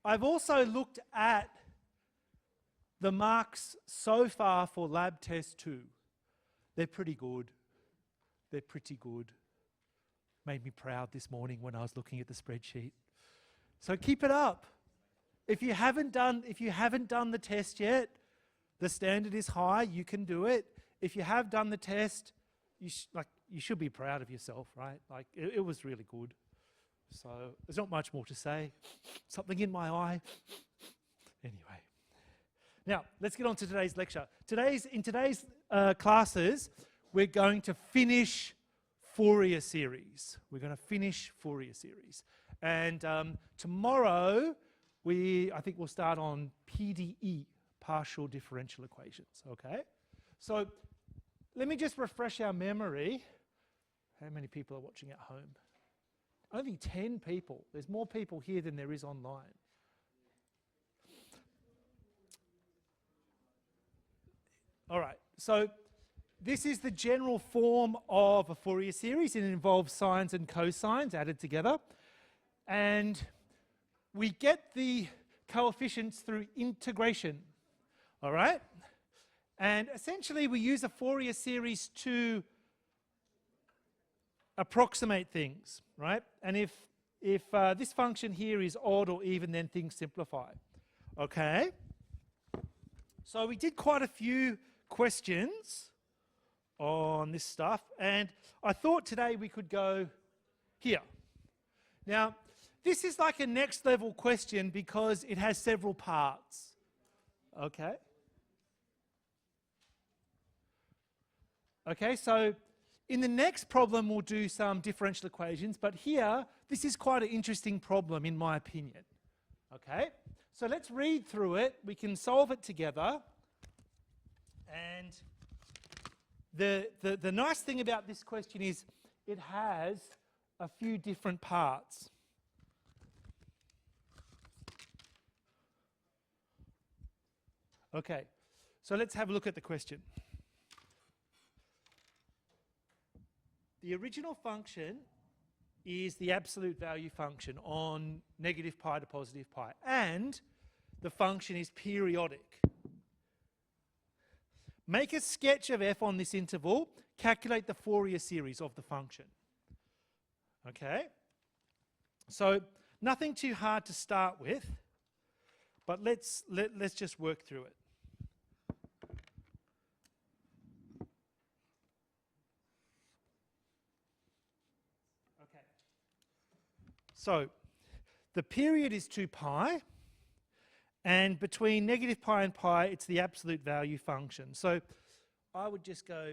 I've also looked at the marks so far for lab test 2. They're pretty good. They're pretty good. Made me proud this morning when I was looking at the spreadsheet. So keep it up. If you haven't done the test yet, the standard is high. You can do it. If you have done the test, you should be proud of yourself, right? Like it was really good. So there's not much more to say. Something in my eye. Anyway. Now, let's get on to today's lecture. In today's classes, we're going to finish Fourier series. We're going to finish Fourier series. And tomorrow, I think we'll start on PDE, partial differential equations, okay? So let me just refresh our memory. How many people are watching at home? Only 10 people. There's more people here than there is online. All right, so this is the general form of a Fourier series. It involves sines and cosines added together. And we get the coefficients through integration, all right? And essentially we use a Fourier series to approximate things, right? And if this function here is odd or even, then things simplify, okay? So we did quite a few questions on this stuff, and I thought today we could go here. Now, this is like a next level question because it has several parts, okay? Okay, so in the next problem we'll do some differential equations, but here, this is quite an interesting problem in my opinion, okay? So let's read through it, we can solve it together, and the nice thing about this question is it has a few different parts. Okay, so let's have a look at the question. The original function is the absolute value function on negative pi to positive pi, and the function is periodic. Make a sketch of f on this interval, calculate the Fourier series of the function. Okay? So nothing too hard to start with, but let's just work through it. Okay. So the period is 2 pi. And between negative pi and pi, it's the absolute value function. So I would just go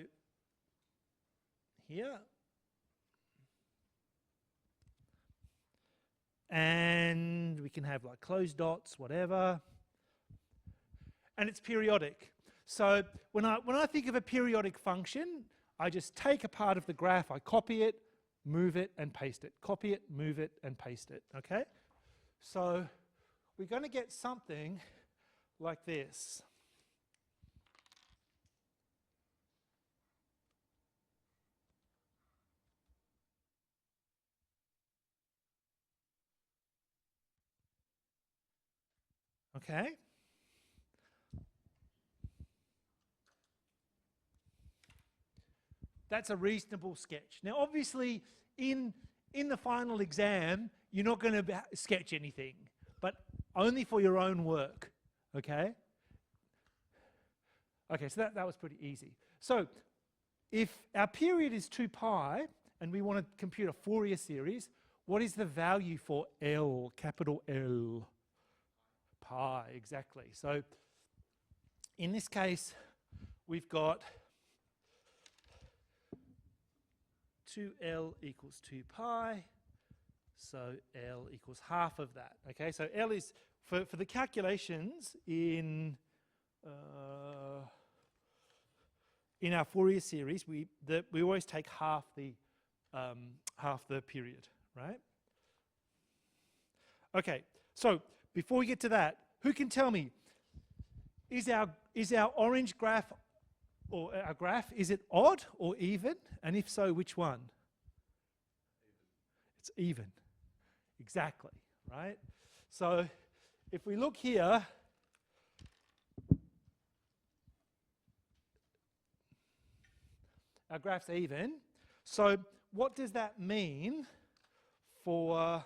here. And we can have like closed dots, whatever. And it's periodic. So when I think of a periodic function, I just take a part of the graph, I copy it, move it, and paste it. Copy it, move it, and paste it, okay? So we're going to get something like this. Okay? That's a reasonable sketch. Now, obviously, in the final exam, you're not going to sketch anything, but only for your own work, okay? Okay, so that was pretty easy. So if our period is 2 pi and we want to compute a Fourier series, what is the value for L, capital L? Pi, exactly. So in this case, we've got 2L equals 2 pi. So L equals half of that. Okay, so L is, for the calculations in our Fourier series, we always take half the period, right? Okay, so before we get to that, who can tell me, is our orange graph, or our graph, is it odd or even? And if so, which one? It's even. Exactly, right? So if we look here, our graph's even. So what does that mean for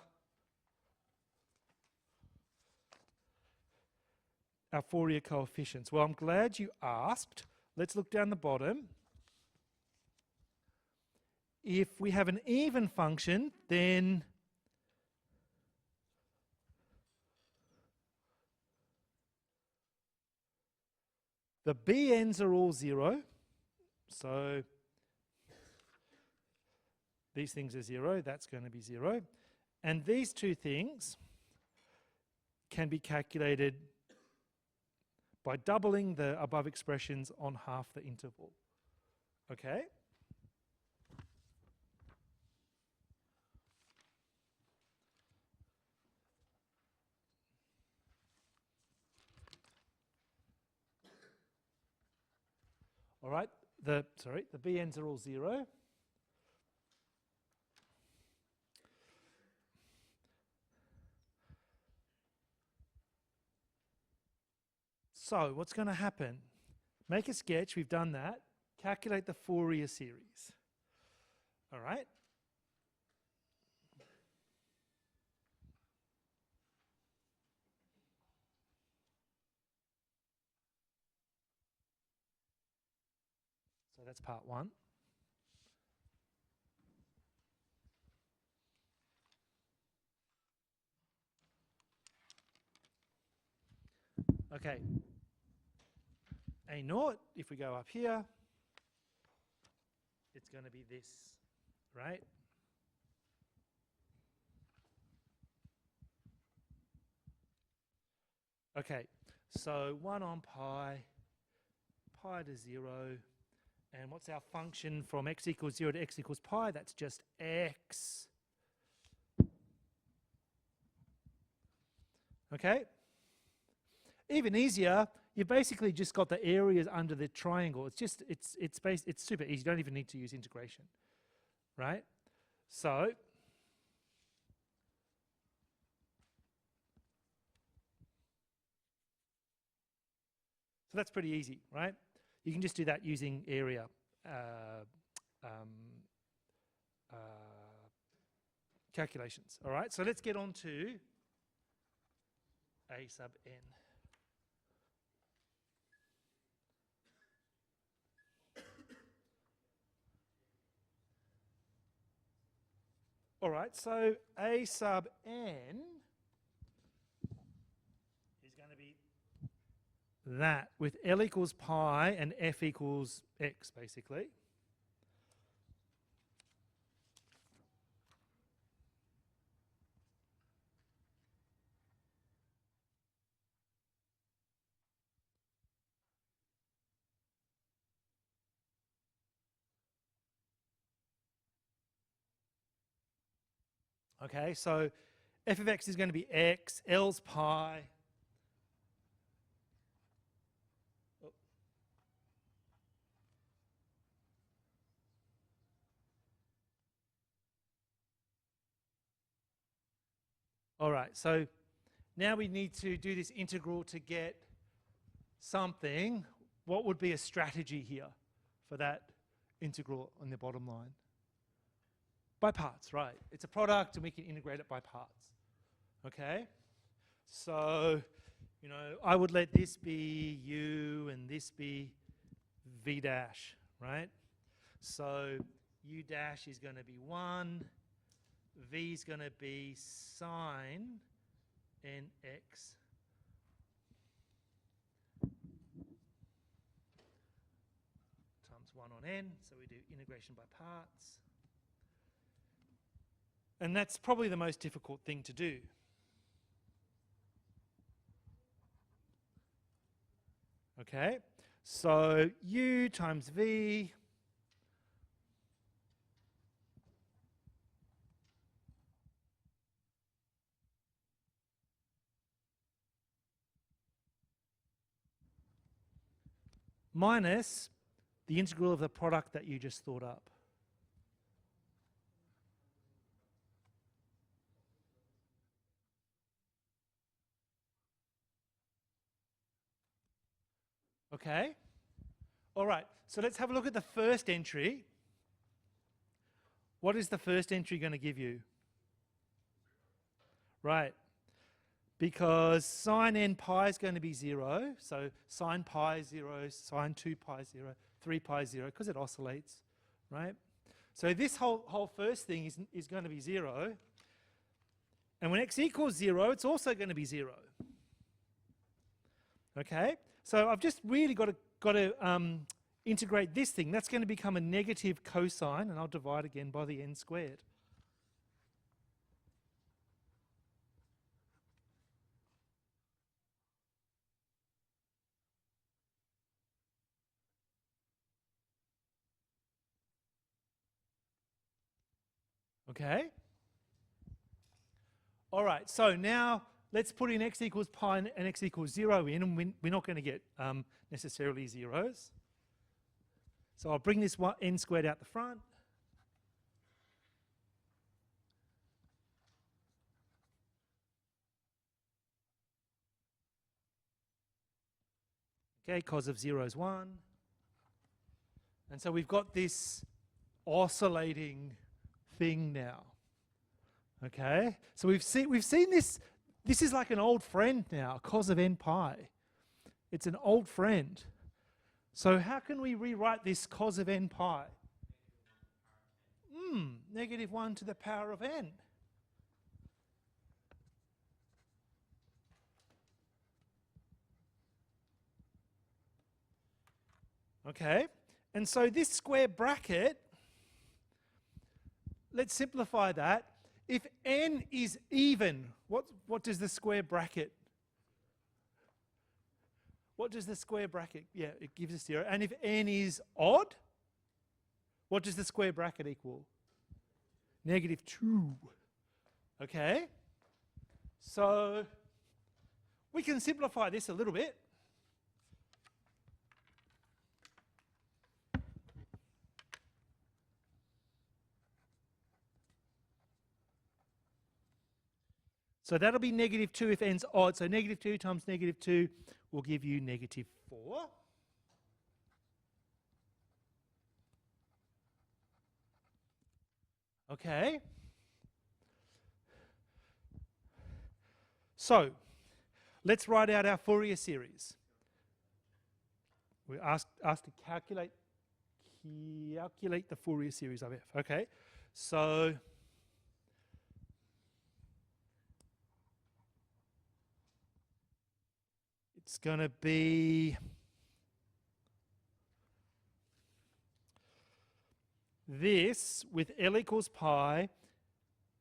our Fourier coefficients? Well, I'm glad you asked. Let's look down the bottom. If we have an even function, then the bn's are all 0. So these things are 0, that's going to be 0. And these two things can be calculated by doubling the above expressions on half the interval. Okay? All right, the bn's are all 0. So what's going to happen? Make a sketch, we've done that. Calculate the Fourier series. All right? So that's part 1. Okay. A naught, if we go up here, it's going to be this, right? Okay, so 1 on pi to 0, and what's our function from x equals 0 to x equals pi? That's just x. Okay? Even easier, you've basically just got the areas under the triangle. It's super easy. You don't even need to use integration, right? So that's pretty easy, right? You can just do that using area calculations. All right, so let's get on to A sub n. All right, so A sub n is going to be that with L equals pi and F equals x, basically. Okay, so f of x is going to be x, L's pi. Oh. All right, so now we need to do this integral to get something. What would be a strategy here for that integral on the bottom line? By parts, right. It's a product and we can integrate it by parts. Okay? So, you know, I would let this be u and this be v dash, right? So u dash is going to be 1, v is going to be sine nx times 1 on n, so we do integration by parts. And that's probably the most difficult thing to do. Okay, so u times v minus the integral of the product that you just thought up. Okay? All right, so let's have a look at the first entry. What is the first entry going to give you? Right. Because sine n pi is going to be 0, so sine pi is 0, sine 2 pi is 0, 3 pi is 0, because it oscillates, right? So this whole first thing is going to be 0. And when x equals 0, it's also going to be 0. Okay? So I've just really got to integrate this thing. That's going to become a negative cosine, and I'll divide again by the n squared. Okay? All right, so now let's put in x equals pi and x equals 0 in, and we're not going to get necessarily zeros. So I'll bring this n squared out the front. Okay, cos of 0 is 1. And so we've got this oscillating thing now. Okay, so we've seen this. This is like an old friend now, cos of n pi. It's an old friend. So how can we rewrite this cos of n pi? Negative 1 to the power of n. Okay, and so this square bracket, let's simplify that. If n is even, what does the square bracket? What does the square bracket? Yeah, it gives us 0. And if n is odd, what does the square bracket equal? Negative 2. Okay? So we can simplify this a little bit. So that'll be negative 2 if n's odd. So negative 2 times negative 2 will give you negative 4. Okay. So let's write out our Fourier series. We're asked to calculate the Fourier series of f. Okay. So it's going to be this with L equals pi,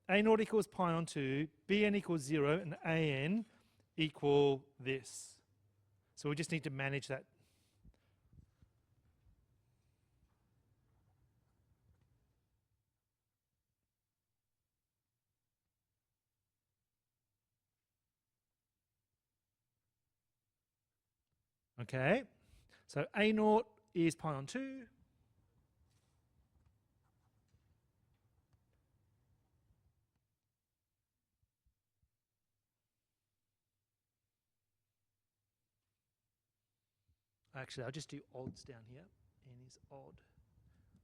A naught equals pi on 2, Bn equals 0, and An equal this. So we just need to manage that. Okay, so A naught is pi on 2. Actually, I'll just do odds down here. N is odd.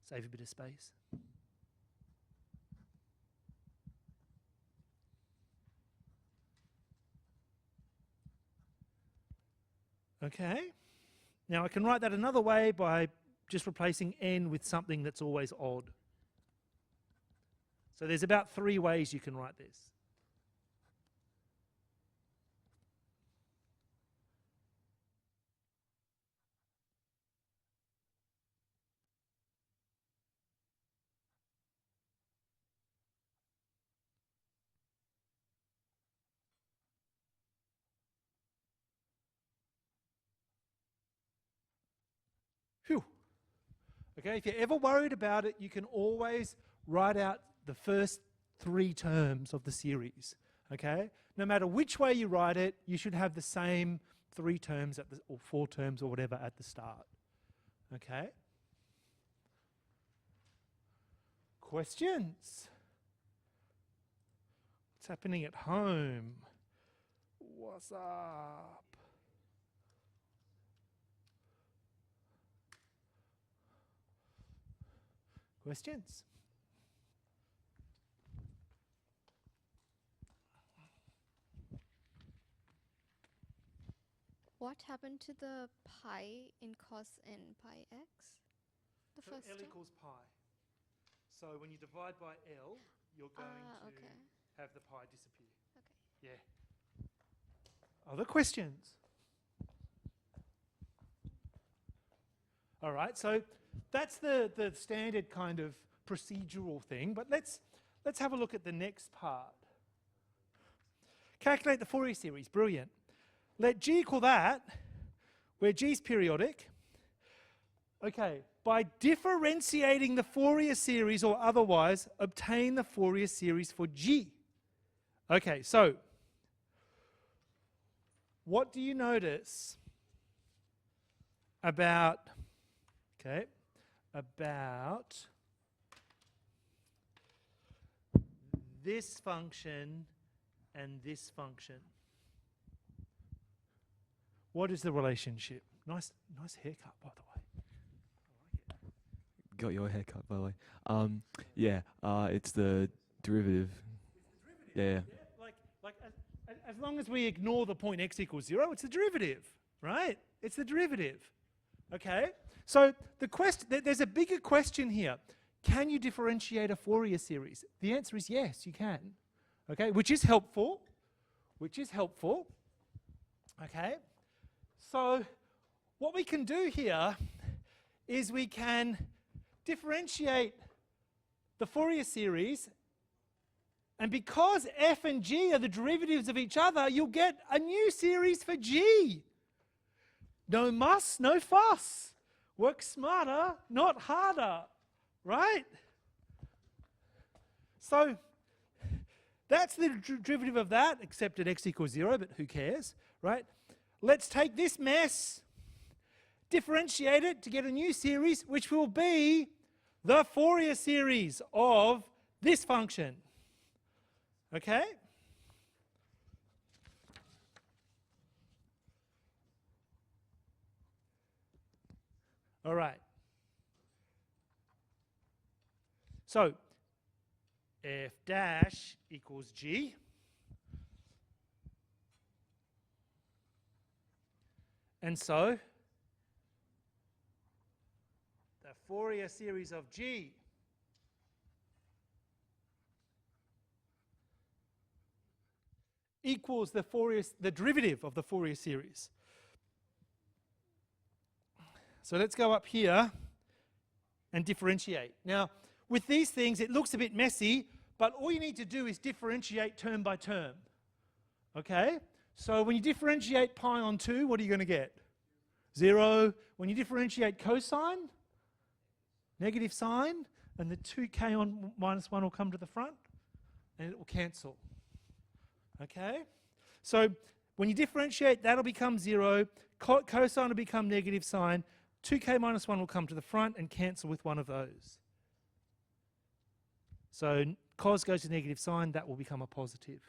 Save a bit of space. Okay. Now I can write that another way by just replacing n with something that's always odd. So there's about 3 ways you can write this. Phew. Okay, if you're ever worried about it, you can always write out the first 3 terms of the series. Okay? No matter which way you write it, you should have the same 3 terms or 4 terms or whatever at the start. Okay? Questions? What's happening at home? What's up? Questions? What happened to the pi in cos n pi x? The So first L term? equals pi. So when you divide by L, you're going to Okay. have the pi disappear. Okay. Yeah. Other questions? All right, so that's the standard kind of procedural thing, but let's have a look at the next part. Calculate the Fourier series, brilliant. Let G equal that, where G is periodic. Okay, by differentiating the Fourier series or otherwise, obtain the Fourier series for G. Okay, so what do you notice about this function and this function? What is the relationship? Nice haircut, by the way. I like it. Got your haircut, by the way. It's the derivative. Yeah. Like as long as we ignore the point x equals 0, it's the derivative, right? It's the derivative. Okay? So there's a bigger question here. Can you differentiate a Fourier series? The answer is yes, you can. Okay? Which is helpful. Okay? So what we can do here is we can differentiate the Fourier series, and because f and g are the derivatives of each other, you'll get a new series for g. No muss, no fuss. Work smarter, not harder, right? So that's the derivative of that, except at x equals 0, but who cares, right? Let's take this mess, differentiate it to get a new series, which will be the Fourier series of this function. Okay? All right. So f dash equals g. And so the Fourier series of g equals the derivative of the Fourier series. So let's go up here and differentiate. Now, with these things, it looks a bit messy, but all you need to do is differentiate term by term. Okay? So when you differentiate pi on 2, what are you going to get? 0. When you differentiate cosine, negative sign, and the 2k on minus 1 will come to the front, and it will cancel. Okay? So when you differentiate, that'll become 0. Cosine will become negative sign. 2k minus 1 will come to the front and cancel with one of those. So cos goes to negative sign, that will become a positive.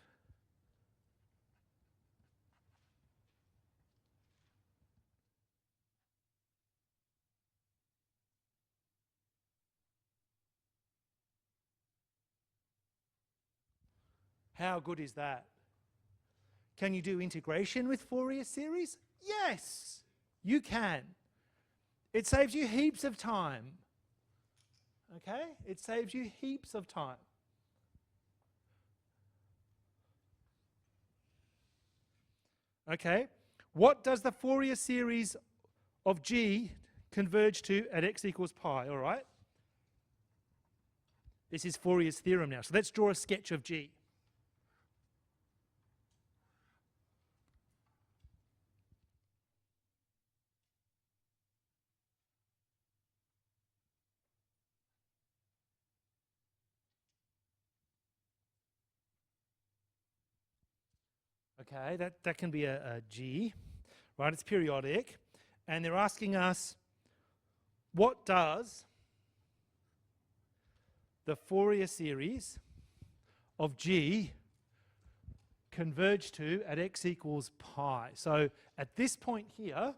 How good is that? Can you do integration with Fourier series? Yes, you can. It saves you heaps of time. Okay? It saves you heaps of time. Okay? What does the Fourier series of G converge to at x equals pi? All right? This is Fourier's theorem now. So let's draw a sketch of G. Okay, that can be a G, right? It's periodic. And they're asking us, what does the Fourier series of G converge to at x equals pi? So at this point here,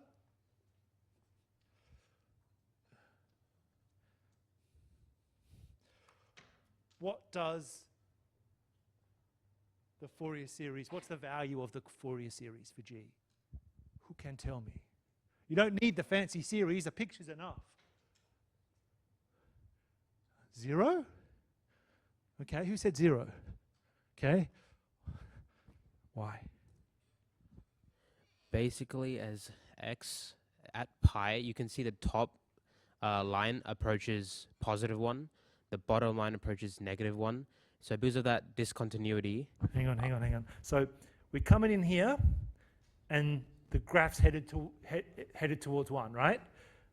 what does the Fourier series, what's the value of the Fourier series for G? Who can tell me? You don't need the fancy series, a picture's enough. 0? Okay, who said 0? Okay. Why? Basically, as x at pi, you can see the top line approaches +1, the bottom line approaches -1. So because of that discontinuity, Hang on. So we're coming in here, and the graph's headed towards 1, right?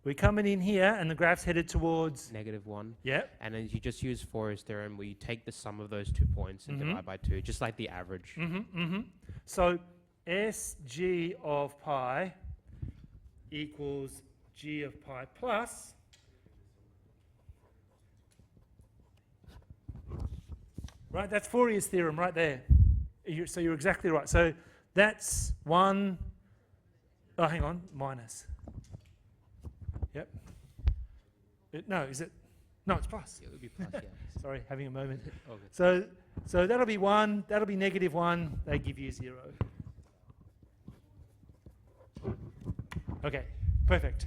We're coming in here, and the graph's headed towards... -1. Yep. And then you just use Fourier's theorem where you take the sum of those 2 points and divide by 2, just like the average. So SG of pi equals G of pi plus right, that's Fourier's theorem right there. So you're exactly right. So that's 1, oh hang on, minus. Yep. No, is it? No, it's plus. It would be plus, yeah. Sorry, having a moment. Okay. So that'll be 1, that'll be -1, they give you 0. Okay, perfect.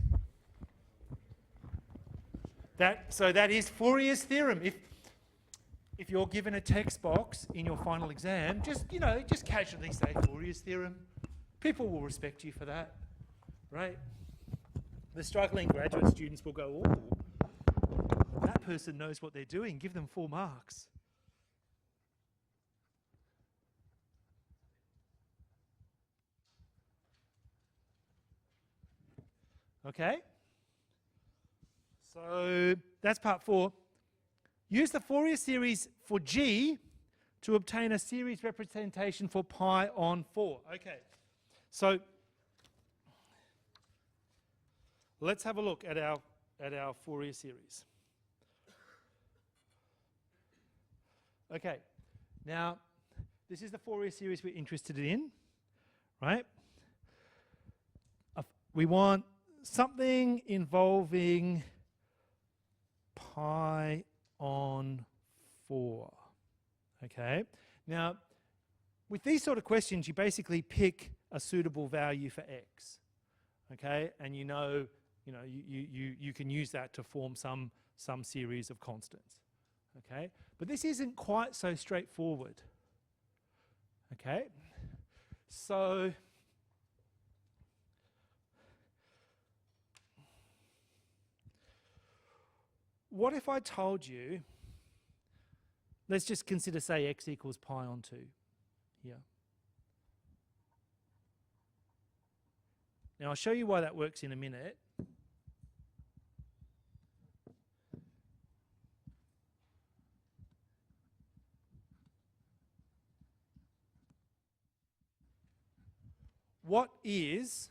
So that is Fourier's theorem. If you're given a text box in your final exam, just casually say Fourier's theorem. People will respect you for that, right? The struggling graduate students will go, oh, that person knows what they're doing, give them 4 marks. Okay? So that's part 4. Use the Fourier series for G to obtain a series representation for pi on 4. Okay, so let's have a look at our Fourier series. Okay, now this is the Fourier series we're interested in, right? We want something involving pi on 4. Okay, now with these sort of questions, you basically pick a suitable value for x. Okay, and you can use that to form some series of constants. Okay, but this isn't quite so straightforward. Okay, so what if I told you, let's just consider, say, x equals pi on 2 here. Now, I'll show you why that works in a minute. What is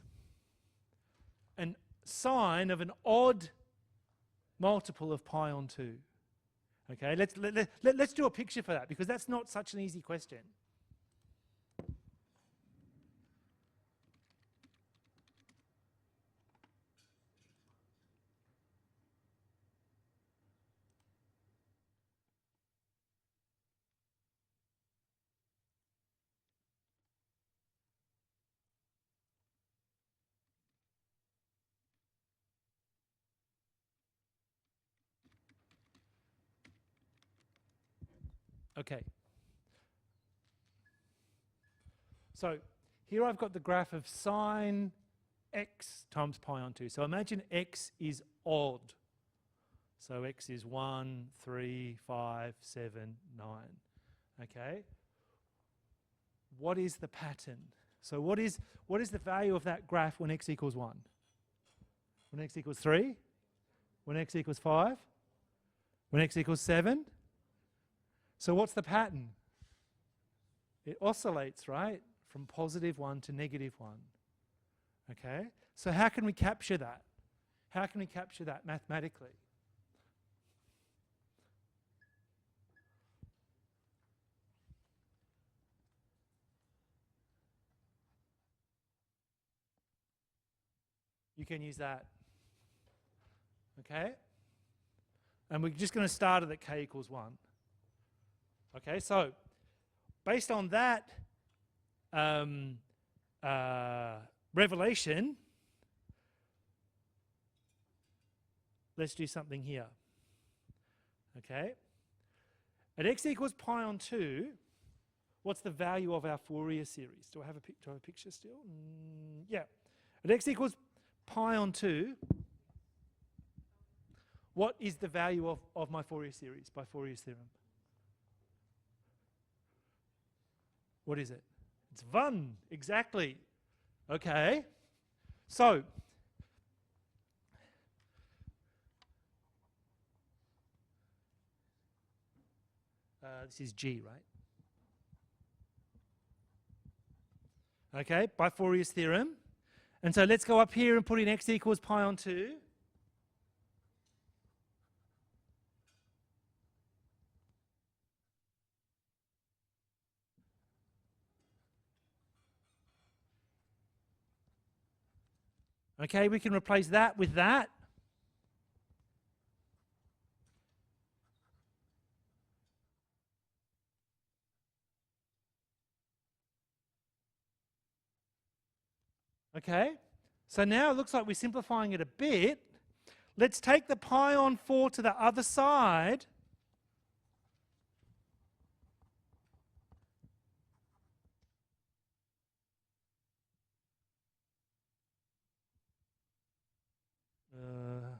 a sign of an odd multiple of pi on 2? Okay, let's do a picture for that, because that's not such an easy question. Okay. So here I've got the graph of sine x times pi on 2. So imagine x is odd. So x is 1, 3, 5, 7, 9. Okay. What is the pattern? So what is the value of that graph when x equals 1? When x equals 3? When x equals 5? When x equals 7? So what's the pattern? It oscillates, right? From +1 to -1. Okay? So how can we capture that? How can we capture that mathematically? You can use that. Okay? And we're just going to start it at k equals 1. Okay, so based on that revelation, let's do something here. Okay, at x equals pi on 2, what's the value of our Fourier series? Do I have a picture still? Yeah. At x equals pi on 2, what is the value of my Fourier series by Fourier's theorem? What is it? It's 1, exactly. Okay, so this is G, right? Okay, by Fourier's theorem. And so let's go up here and put in x equals pi on 2. Okay, we can replace that with that. Okay, so now it looks like we're simplifying it a bit. Let's take the pi on 4 to the other side.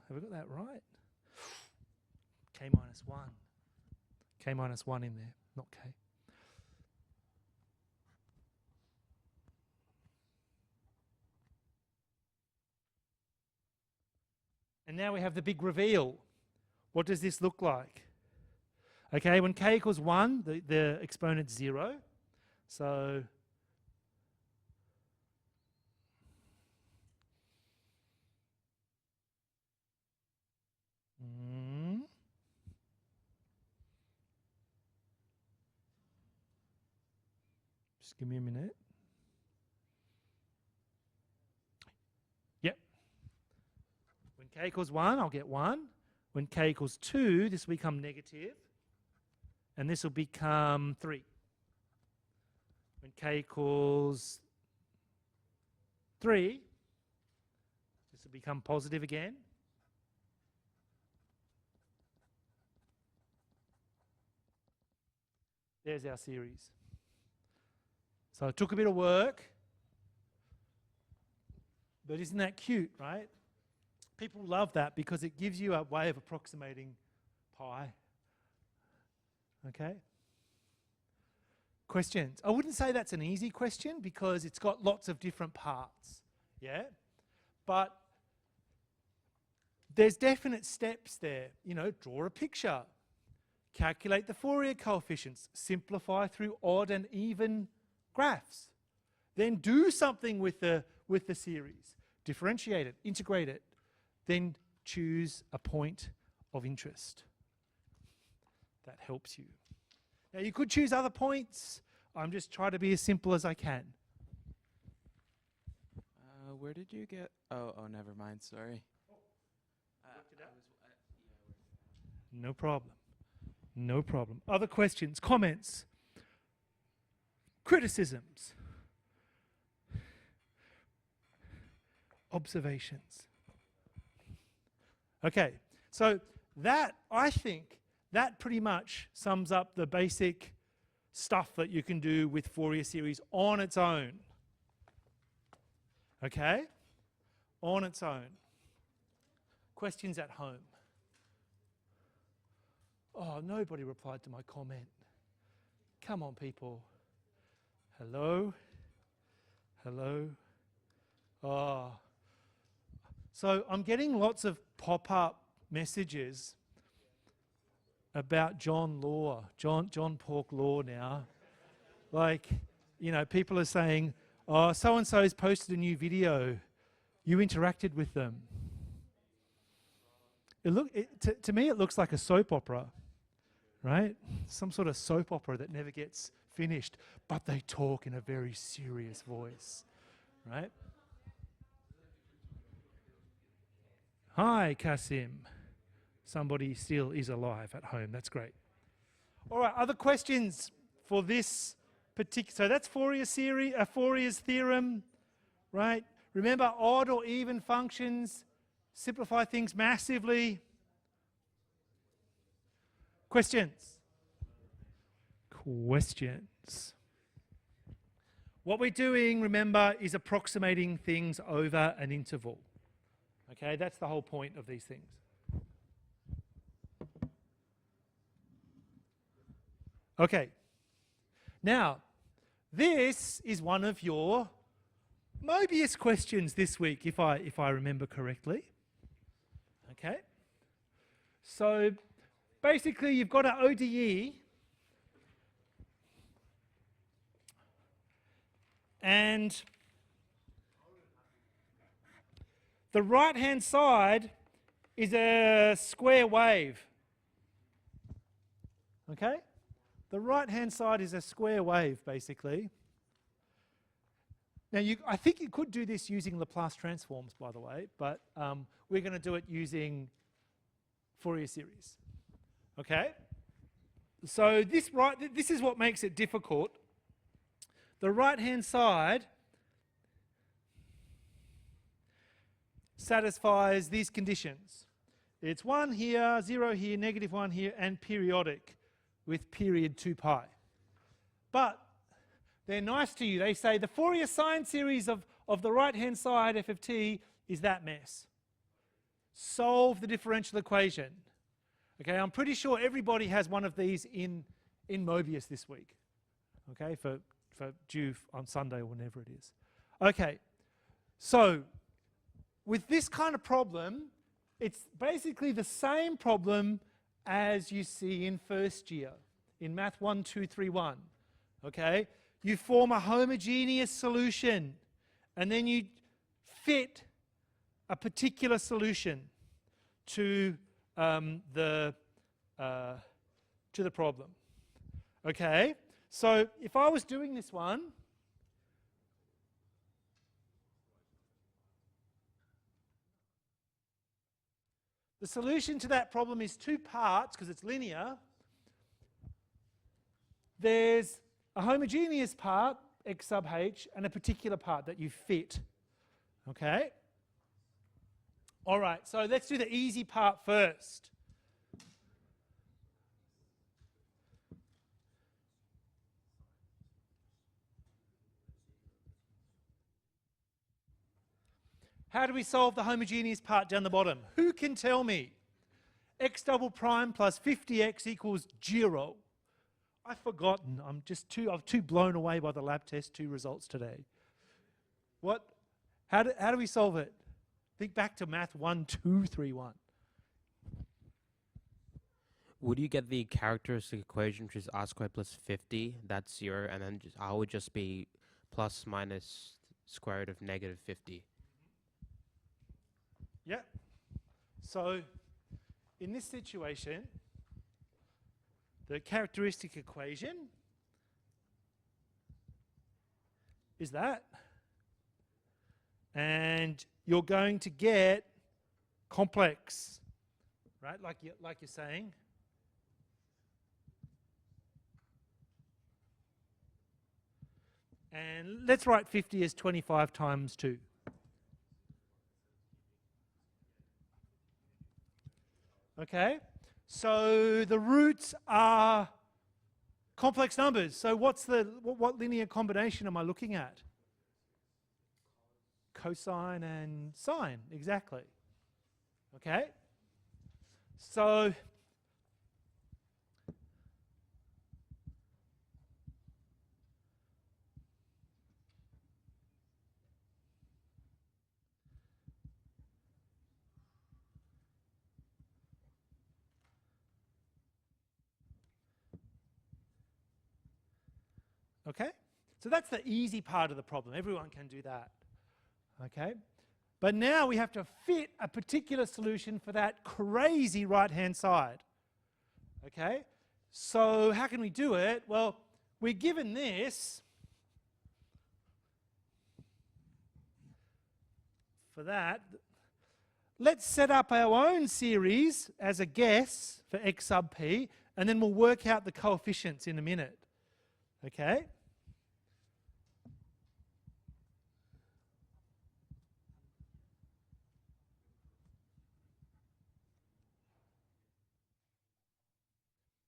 Have we got that right? K minus 1. K minus 1 in there, not K. And now we have the big reveal. What does this look like? Okay, when k equals 1, the exponent's 0. So just give me a minute. Yep. When k equals 1, I'll get 1. When k equals 2, this will become negative. And this will become 3. When k equals 3, this will become positive again. There's our series. So it took a bit of work, but isn't that cute, right? People love that because it gives you a way of approximating pi. Okay? Questions? I wouldn't say that's an easy question because it's got lots of different parts. Yeah? But there's definite steps there. You know, draw a picture. Calculate the Fourier coefficients. Simplify through odd and even graphs. Then do something with the series. Differentiate it, integrate it. Then choose a point of interest. That helps you. Now you could choose other points. I'm just trying to be as simple as I can. Where did you get? Oh, never mind. Sorry. No problem. No problem. Other questions, comments, criticisms, observations. Okay, so that, I think, that pretty much sums up the basic stuff that you can do with Fourier series on its own. Okay? On its own. Questions at home? Oh, nobody replied to my comment. Come on, people. Hello? Hello? Oh. So I'm getting lots of pop-up messages about John Law, John Pork Law now. Like, you know, people are saying, oh, so-and-so's posted a new video. You interacted with them. To me, it looks like a soap opera, right? Some sort of soap opera that never gets finished, but they talk in a very serious voice, right? Hi, Kasim. Somebody still is alive at home. That's great. All right, other questions for this particular? So that's Fourier's theorem, right? Remember, odd or even functions simplify things massively. Questions? Questions. What we're doing, remember, is approximating things over an interval. Okay, that's the whole point of these things. Okay. Now, this is one of your Mobius questions this week, if I remember correctly. Okay. So basically, you've got an ODE, and the right-hand side is a square wave. Okay? The right-hand side is a square wave, basically. Now, I think you could do this using Laplace transforms, by the way, but we're going to do it using Fourier series. Okay? So this is what makes it difficult. The right-hand side satisfies these conditions. It's 1 here, 0 here, -1 here, and periodic with period 2 pi. But they're nice to you. They say the Fourier sine series of the right-hand side, f of t, is that mess. Solve the differential equation. Okay, I'm pretty sure everybody has one of these in Mobius this week. Okay, for due on Sunday or whenever it is. Okay, so with this kind of problem, it's basically the same problem as you see in first year, in Math 1, 2, 3, 1. Okay, you form a homogeneous solution, and then you fit a particular solution to the problem. Okay, so if I was doing this one, the solution to that problem is 2 parts because it's linear. There's a homogeneous part, x sub h, and a particular part that you fit. Okay? All right, so let's do the easy part first. How do we solve the homogeneous part down the bottom? Who can tell me? X double prime plus 50x equals 0. I've forgotten. I'm too blown away by the lab test 2 results today. What? How do we solve it? Think back to Math 1, 2, 3, 1. Would you get the characteristic equation, which is r squared plus 50, that's 0, and then r would just be plus minus square root of negative 50? Yeah. So in this situation, the characteristic equation is that. And you're going to get complex, right? Like you're saying. And let's write 50 as 25 times 2. Okay? So the roots are complex numbers. So what linear combination am I looking at? Cosine and sine, exactly. Okay? So okay? So that's the easy part of the problem. Everyone can do that. Okay? But now we have to fit a particular solution for that crazy right-hand side. Okay? So how can we do it? Well, we're given this. For that, let's set up our own series as a guess for x sub p, and then we'll work out the coefficients in a minute. Okay?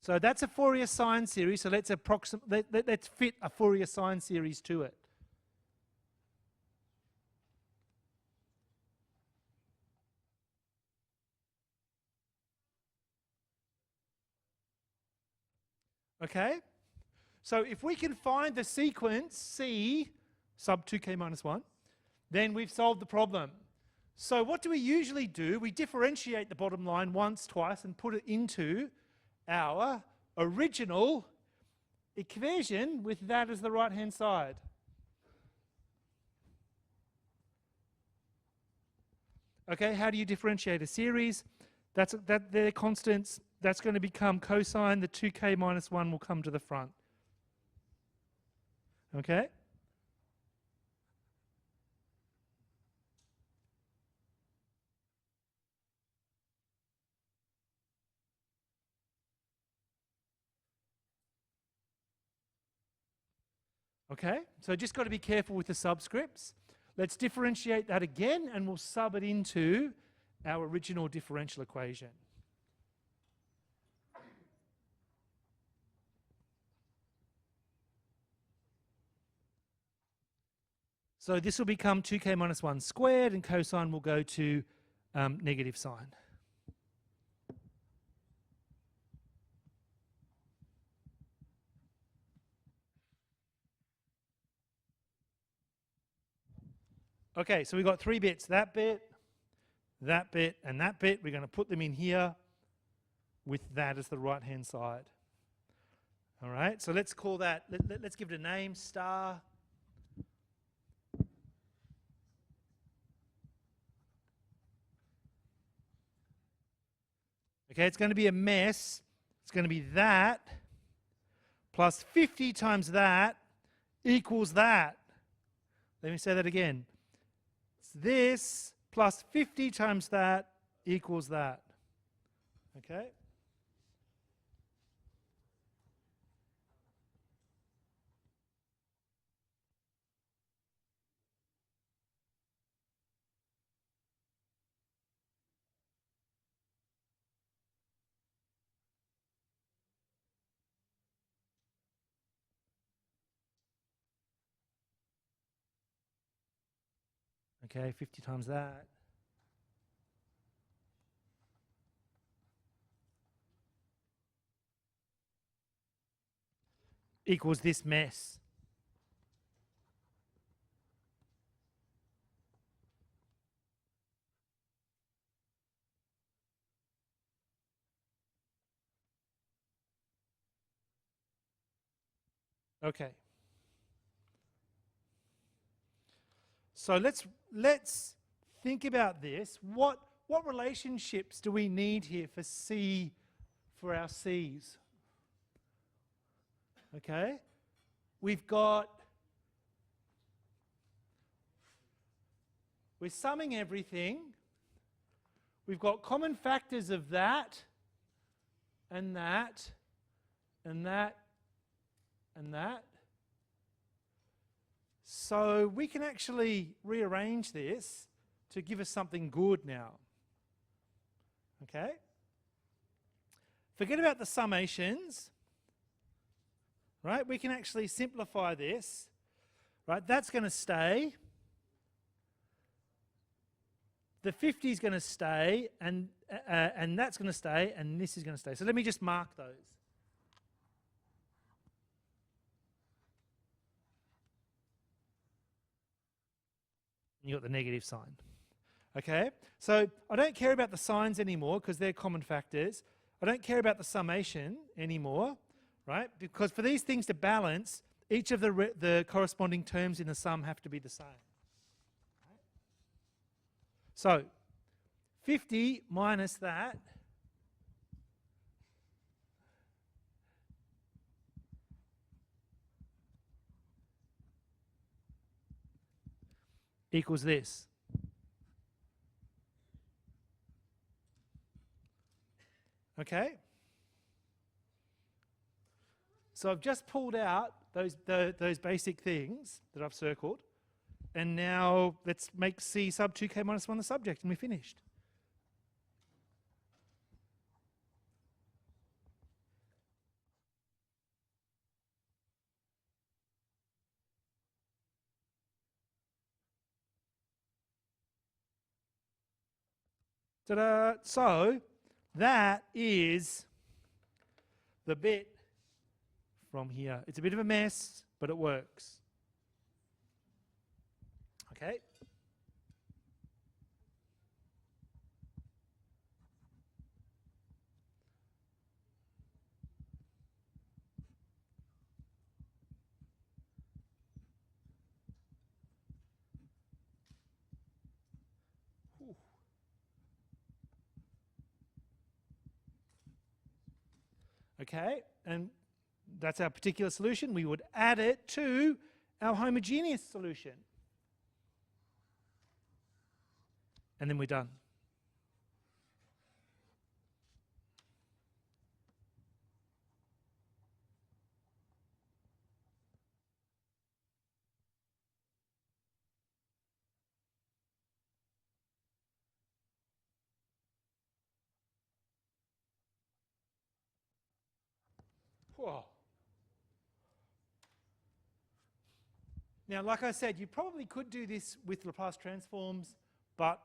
So that's a Fourier sine series, so let's fit a Fourier sine series to it. Okay? So if we can find the sequence C sub 2k minus 1, then we've solved the problem. So what do we usually do? We differentiate the bottom line once, twice, and put it into our original equation with that as the right-hand side. Okay, how do you differentiate a series? They're constants. That's going to become cosine. The 2k minus 1 will come to the front. Okay? Okay, so just got to be careful with the subscripts. Let's differentiate that again and we'll sub it into our original differential equation. So this will become 2k minus 1 squared, and cosine will go to negative sign. Okay, so we've got 3 bits. That bit, and that bit. We're going to put them in here with that as the right-hand side. All right, so let's call that, let's give it a name, star. Okay, it's going to be a mess. It's going to be that plus 50 times that equals that. Let me say that again. It's this plus 50 times that equals that. Okay? Okay, 50 times that. Equals this mess. Okay. So let's think about this. What relationships do we need here for our C's? Okay? We're summing everything. We've got common factors of that, and that, and that, and that. So we can actually rearrange this to give us something good now. Okay? Forget about the summations. Right? We can actually simplify this. Right? That's going to stay. The 50 is going to stay, and that's going to stay, and this is going to stay. So let me just mark those. You got the negative sign. Okay? So I don't care about the signs anymore because they're common factors. I don't care about the summation anymore, right? Because for these things to balance, each of the corresponding terms in the sum have to be the same. Right? So 50 minus that equals this. Okay? So I've just pulled out those basic things that I've circled, and now let's make C sub 2k minus 1 the subject, and we're finished. Ta-da! So that is the bit from here. It's a bit of a mess, but it works. Okay? Okay, and that's our particular solution. We would add it to our homogeneous solution. And then we're done. Whoa. Now, like I said, you probably could do this with Laplace transforms, but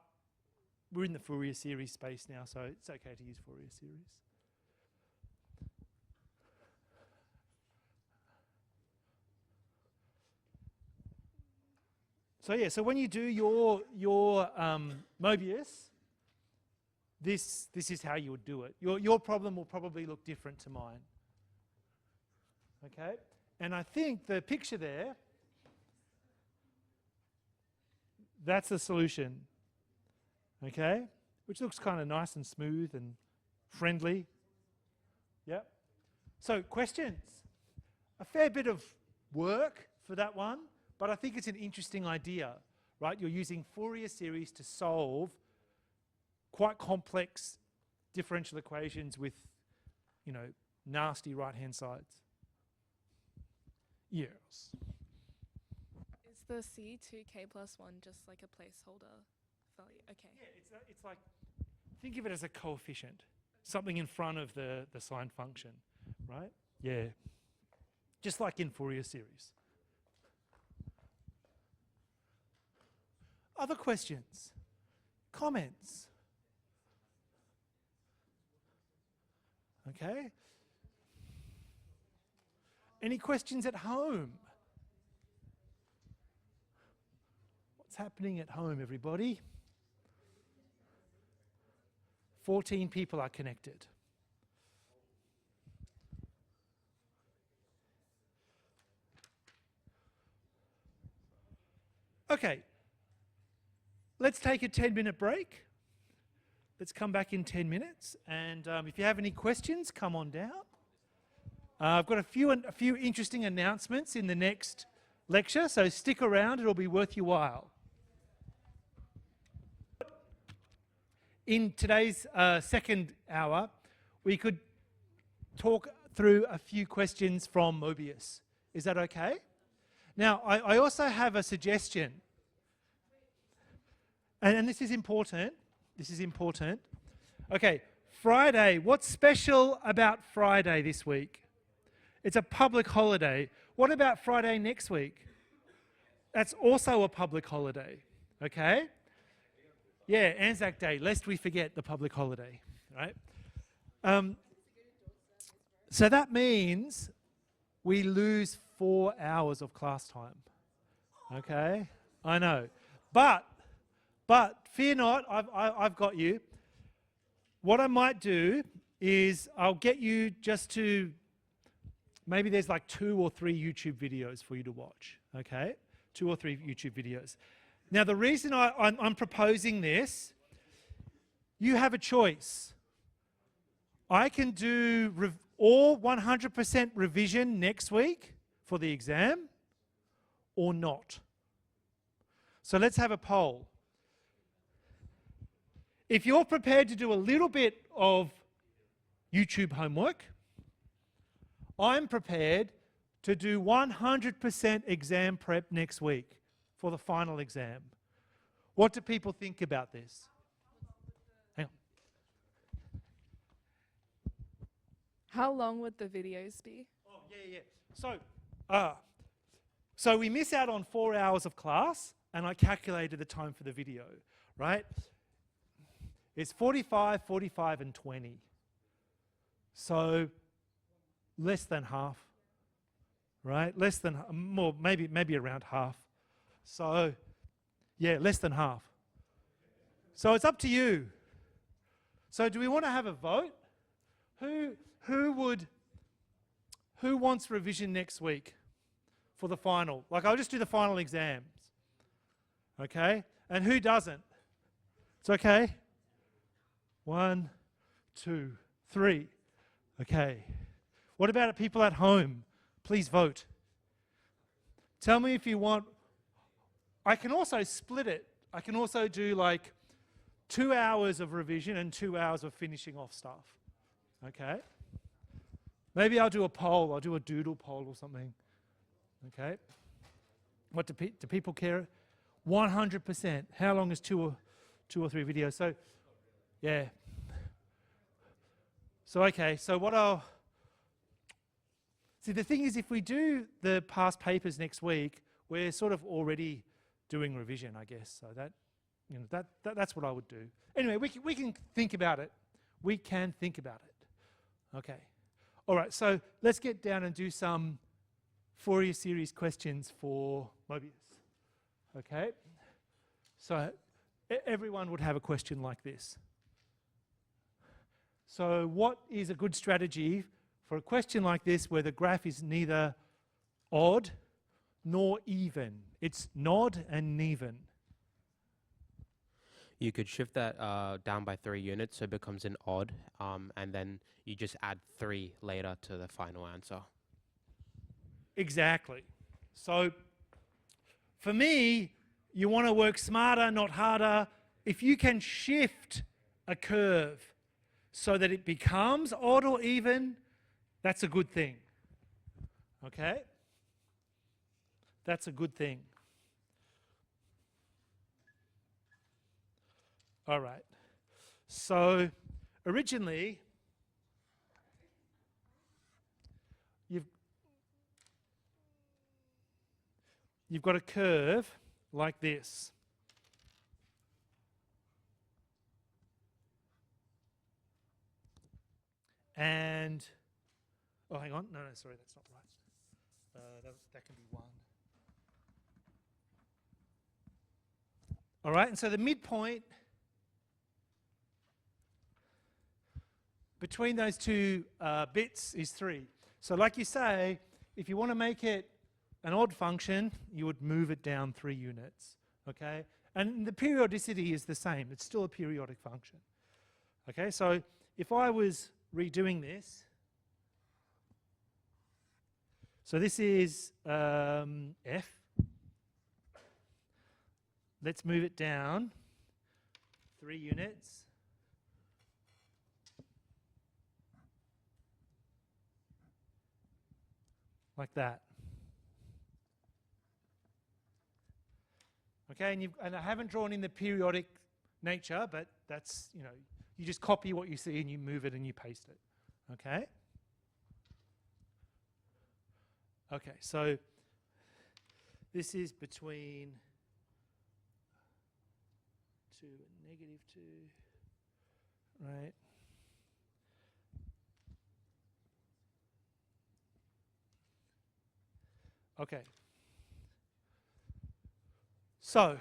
we're in the Fourier series space now, so it's okay to use Fourier series. So yeah, so when you do your Mobius, this is how you would do it. Your problem will probably look different to mine. Okay, and I think the picture there, that's the solution. Okay, which looks kind of nice and smooth and friendly. Yep. So questions? A fair bit of work for that one, but I think it's an interesting idea, right? You're using Fourier series to solve quite complex differential equations with, you know, nasty right-hand sides. Yes. Is the C2k plus 1 just like a placeholder value? Okay. Yeah, it's like, think of it as a coefficient, something in front of the sine function, right? Yeah. Just like in Fourier series. Other questions? Comments? Okay. Any questions at home? What's happening at home, everybody? 14 people are connected. Okay. Let's take a 10-minute break. Let's come back in 10 minutes. And if you have any questions, come on down. I've got a few interesting announcements in the next lecture, so stick around, it'll be worth your while. In today's second hour, we could talk through a few questions from Mobius. Is that okay? Now, I also have a suggestion. And this is important. This is important. Okay, Friday. What's special about Friday this week? It's a public holiday. What about Friday next week? That's also a public holiday. Okay? Yeah, Anzac Day, lest we forget the public holiday, right? So that means we lose 4 hours of class time. Okay? I know. But fear not, I've got you. What I might do is I'll get you just to, maybe there's like 2 or 3 YouTube videos for you to watch, okay? 2 or 3 YouTube videos. Now the reason I'm proposing this, you have a choice. I can do all 100% revision next week for the exam, or not. So let's have a poll. If you're prepared to do a little bit of YouTube homework, I'm prepared to do 100% exam prep next week for the final exam. What do people think about this? Hang on. How long would the videos be? Oh, yeah. So we miss out on 4 hours of class, and I calculated the time for the video, right? It's 45, 45, and 20. So less than half, right? Less than, more, maybe around half. So, yeah, less than half. So it's up to you. So do we want to have a vote? Who wants revision next week for the final? Like, I'll just do the final exams. Okay? And who doesn't? It's okay? 1, 2, 3. Okay. What about people at home? Please vote. Tell me if you want. I can also split it. I can also do like 2 hours of revision and 2 hours of finishing off stuff. Okay? Maybe I'll do a poll. I'll do a doodle poll or something. Okay? What do people care? 100%. How long is two or three videos? So, yeah. So, okay. So what I'll... See, the thing is, if we do the past papers next week, we're sort of already doing revision, I guess. So that's what I would do. Anyway, we can think about it. We can think about it. Okay. All right, so let's get down and do some Fourier series questions for Mobius. Okay? So everyone would have a question like this. So what is a good strategy for a question like this where the graph is neither odd nor even? It's nod and neven. You could shift that down by 3 units so it becomes an odd, and then you just add 3 later to the final answer. Exactly. So for me, you want to work smarter, not harder. If you can shift a curve so that it becomes odd or even, that's a good thing. Okay? That's a good thing. All right. So originally, you've got a curve like this. And, oh, hang on. No, sorry, that's not right. That can be 1. All right, and so the midpoint between those two bits is 3. So like you say, if you want to make it an odd function, you would move it down 3 units, okay? And the periodicity is the same. It's still a periodic function, okay? So if I was redoing this, so this is f. Let's move it down 3 units. Like that. Okay, and I haven't drawn in the periodic nature, but that's, you just copy what you see and you move it and you paste it. Okay? Okay, so this is between 2 and -2, right? Okay. So,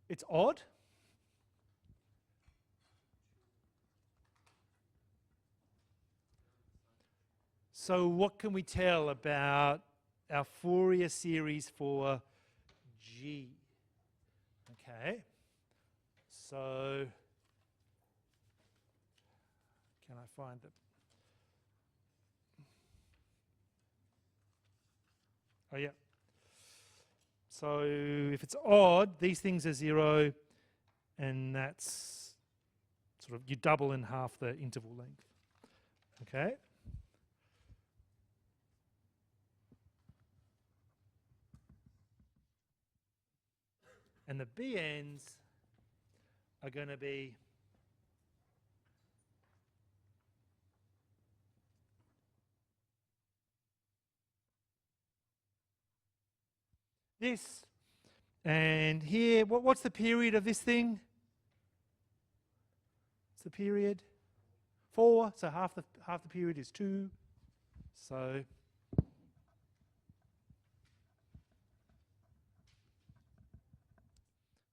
it's odd. So what can we tell about our Fourier series for G? Okay. So, can I find the... Oh, yeah. So if it's odd, these things are 0, and that's sort of, you double in half the interval length. Okay? And the b ends are going to be this. And here, what's the period of this thing? What's the period? 4. So half the period is 2. So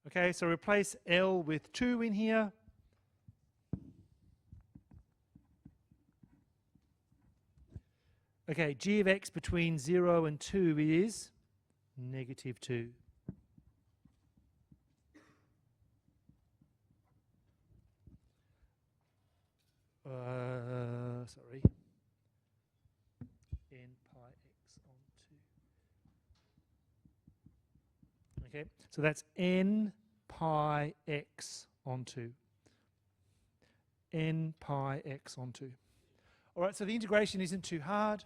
okay, so replace L with 2 in here. Okay, g of x between 0 and 2 is negative 2. Sorry. N pi x on 2. Okay, so that's n pi x on 2. N pi x on 2. All right, so the integration isn't too hard.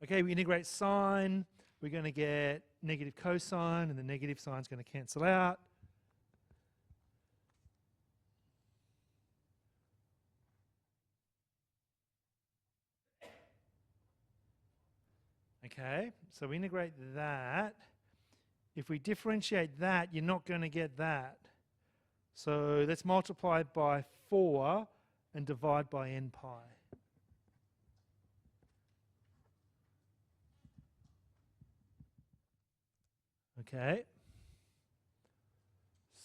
Okay, we integrate sine. We're going to get negative cosine, and the negative sign is going to cancel out. Okay, so we integrate that. If we differentiate that, you're not going to get that. So let's multiply it by 4 and divide by n pi. Okay.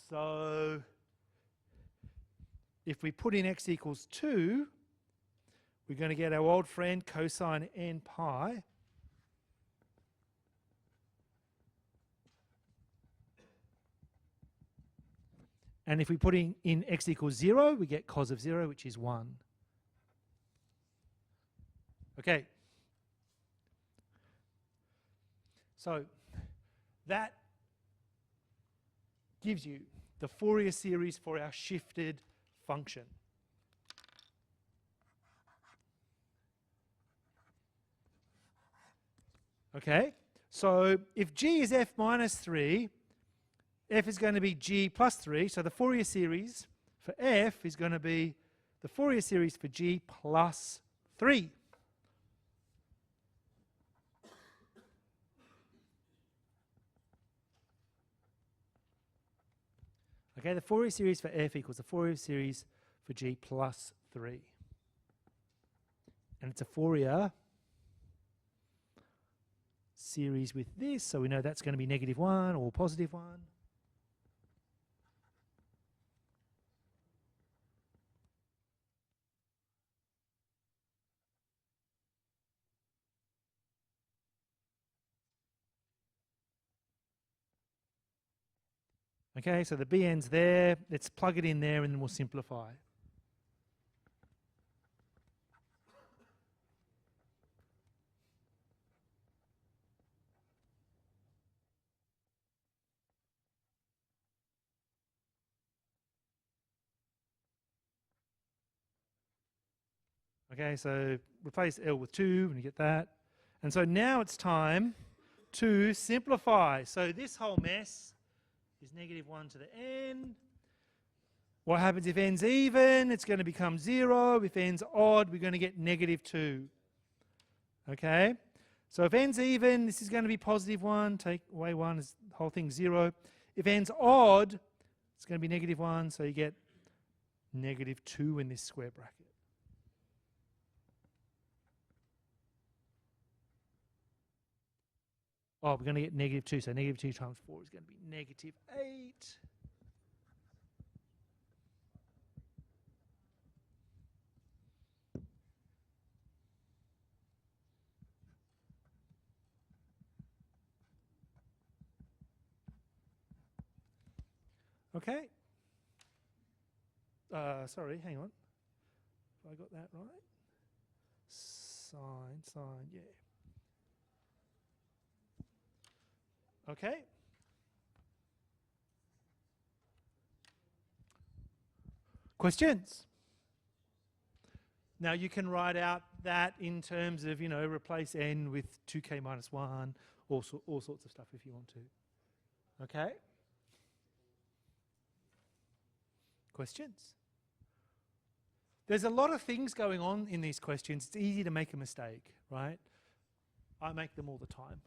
So if we put in x equals 2, we're going to get our old friend cosine n pi. And if we put in x equals 0, we get cos of 0, which is 1. Okay. So that gives you the Fourier series for our shifted function. Okay, so if g is f minus 3, f is going to be g plus 3, so the Fourier series for f is going to be the Fourier series for g plus 3. Okay, the Fourier series for f equals the Fourier series for g plus 3. And it's a Fourier series with this, so we know that's going to be negative 1 or positive 1. Okay, so the b end's there. Let's plug it in there and then we'll simplify. Okay, so replace L with 2 and you get that. And so now it's time to simplify. So this whole mess is negative 1 to the n. What happens if n's even? It's going to become 0. If n's odd, we're going to get negative 2. Okay? So if n's even, this is going to be positive 1. Take away 1, is the whole thing 0. If n's odd, it's going to be negative 1, so you get negative 2 in this square bracket. Oh, we're going to get negative 2, so negative 2 times 4 is going to be negative 8. Okay. Sorry, hang on. Have I got that right? Sine, yeah. Okay. Questions? Now you can write out that in terms of, replace n with 2k minus 1, all sorts of stuff if you want to. Okay? Questions? There's a lot of things going on in these questions. It's easy to make a mistake, right? I make them all the time.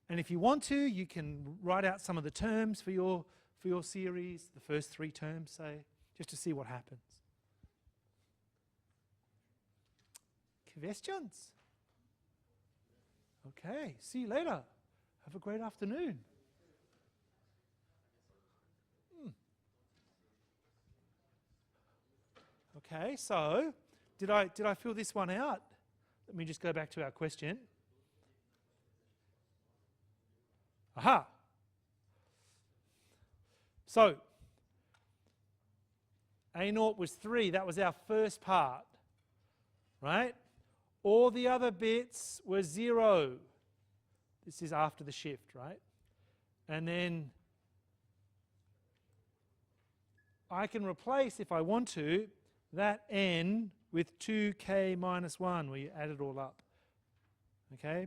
And if you want to, you can write out some of the terms for your series, the first 3 terms, say, just to see what happens. Questions? Okay, see you later. Have a great afternoon. Okay, so did I fill this one out? Let me just go back to our question. Aha! So, A0 was 3. That was our first part, right? All the other bits were 0. This is after the shift, right? And then I can replace, if I want to, that n with 2k minus 1, where you add it all up. Okay?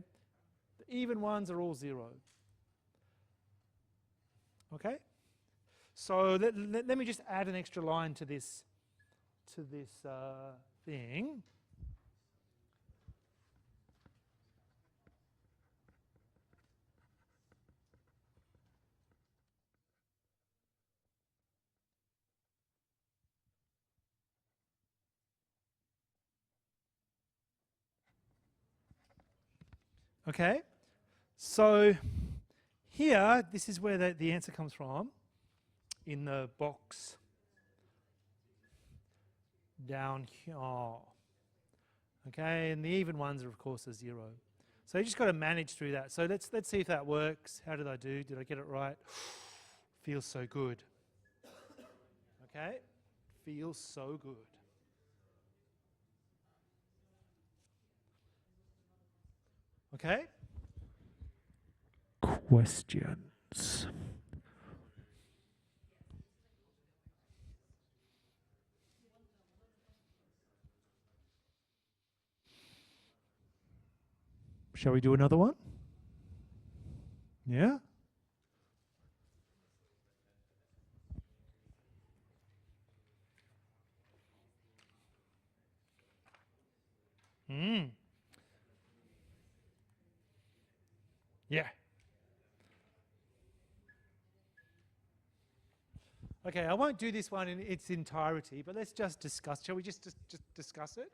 The even ones are all 0. Okay? So let me just add an extra line to this thing. Okay? So here, this is where the answer comes from, in the box down here. Okay, and the even ones are, of course, are 0. So you just got to manage through that. So let's see if that works. How did I do? Did I get it right? Feels so good. Okay, feels so good. Okay? Questions? Shall we do another one? Yeah? Yeah. Okay, I won't do this one in its entirety, but let's just discuss. Shall we just discuss it?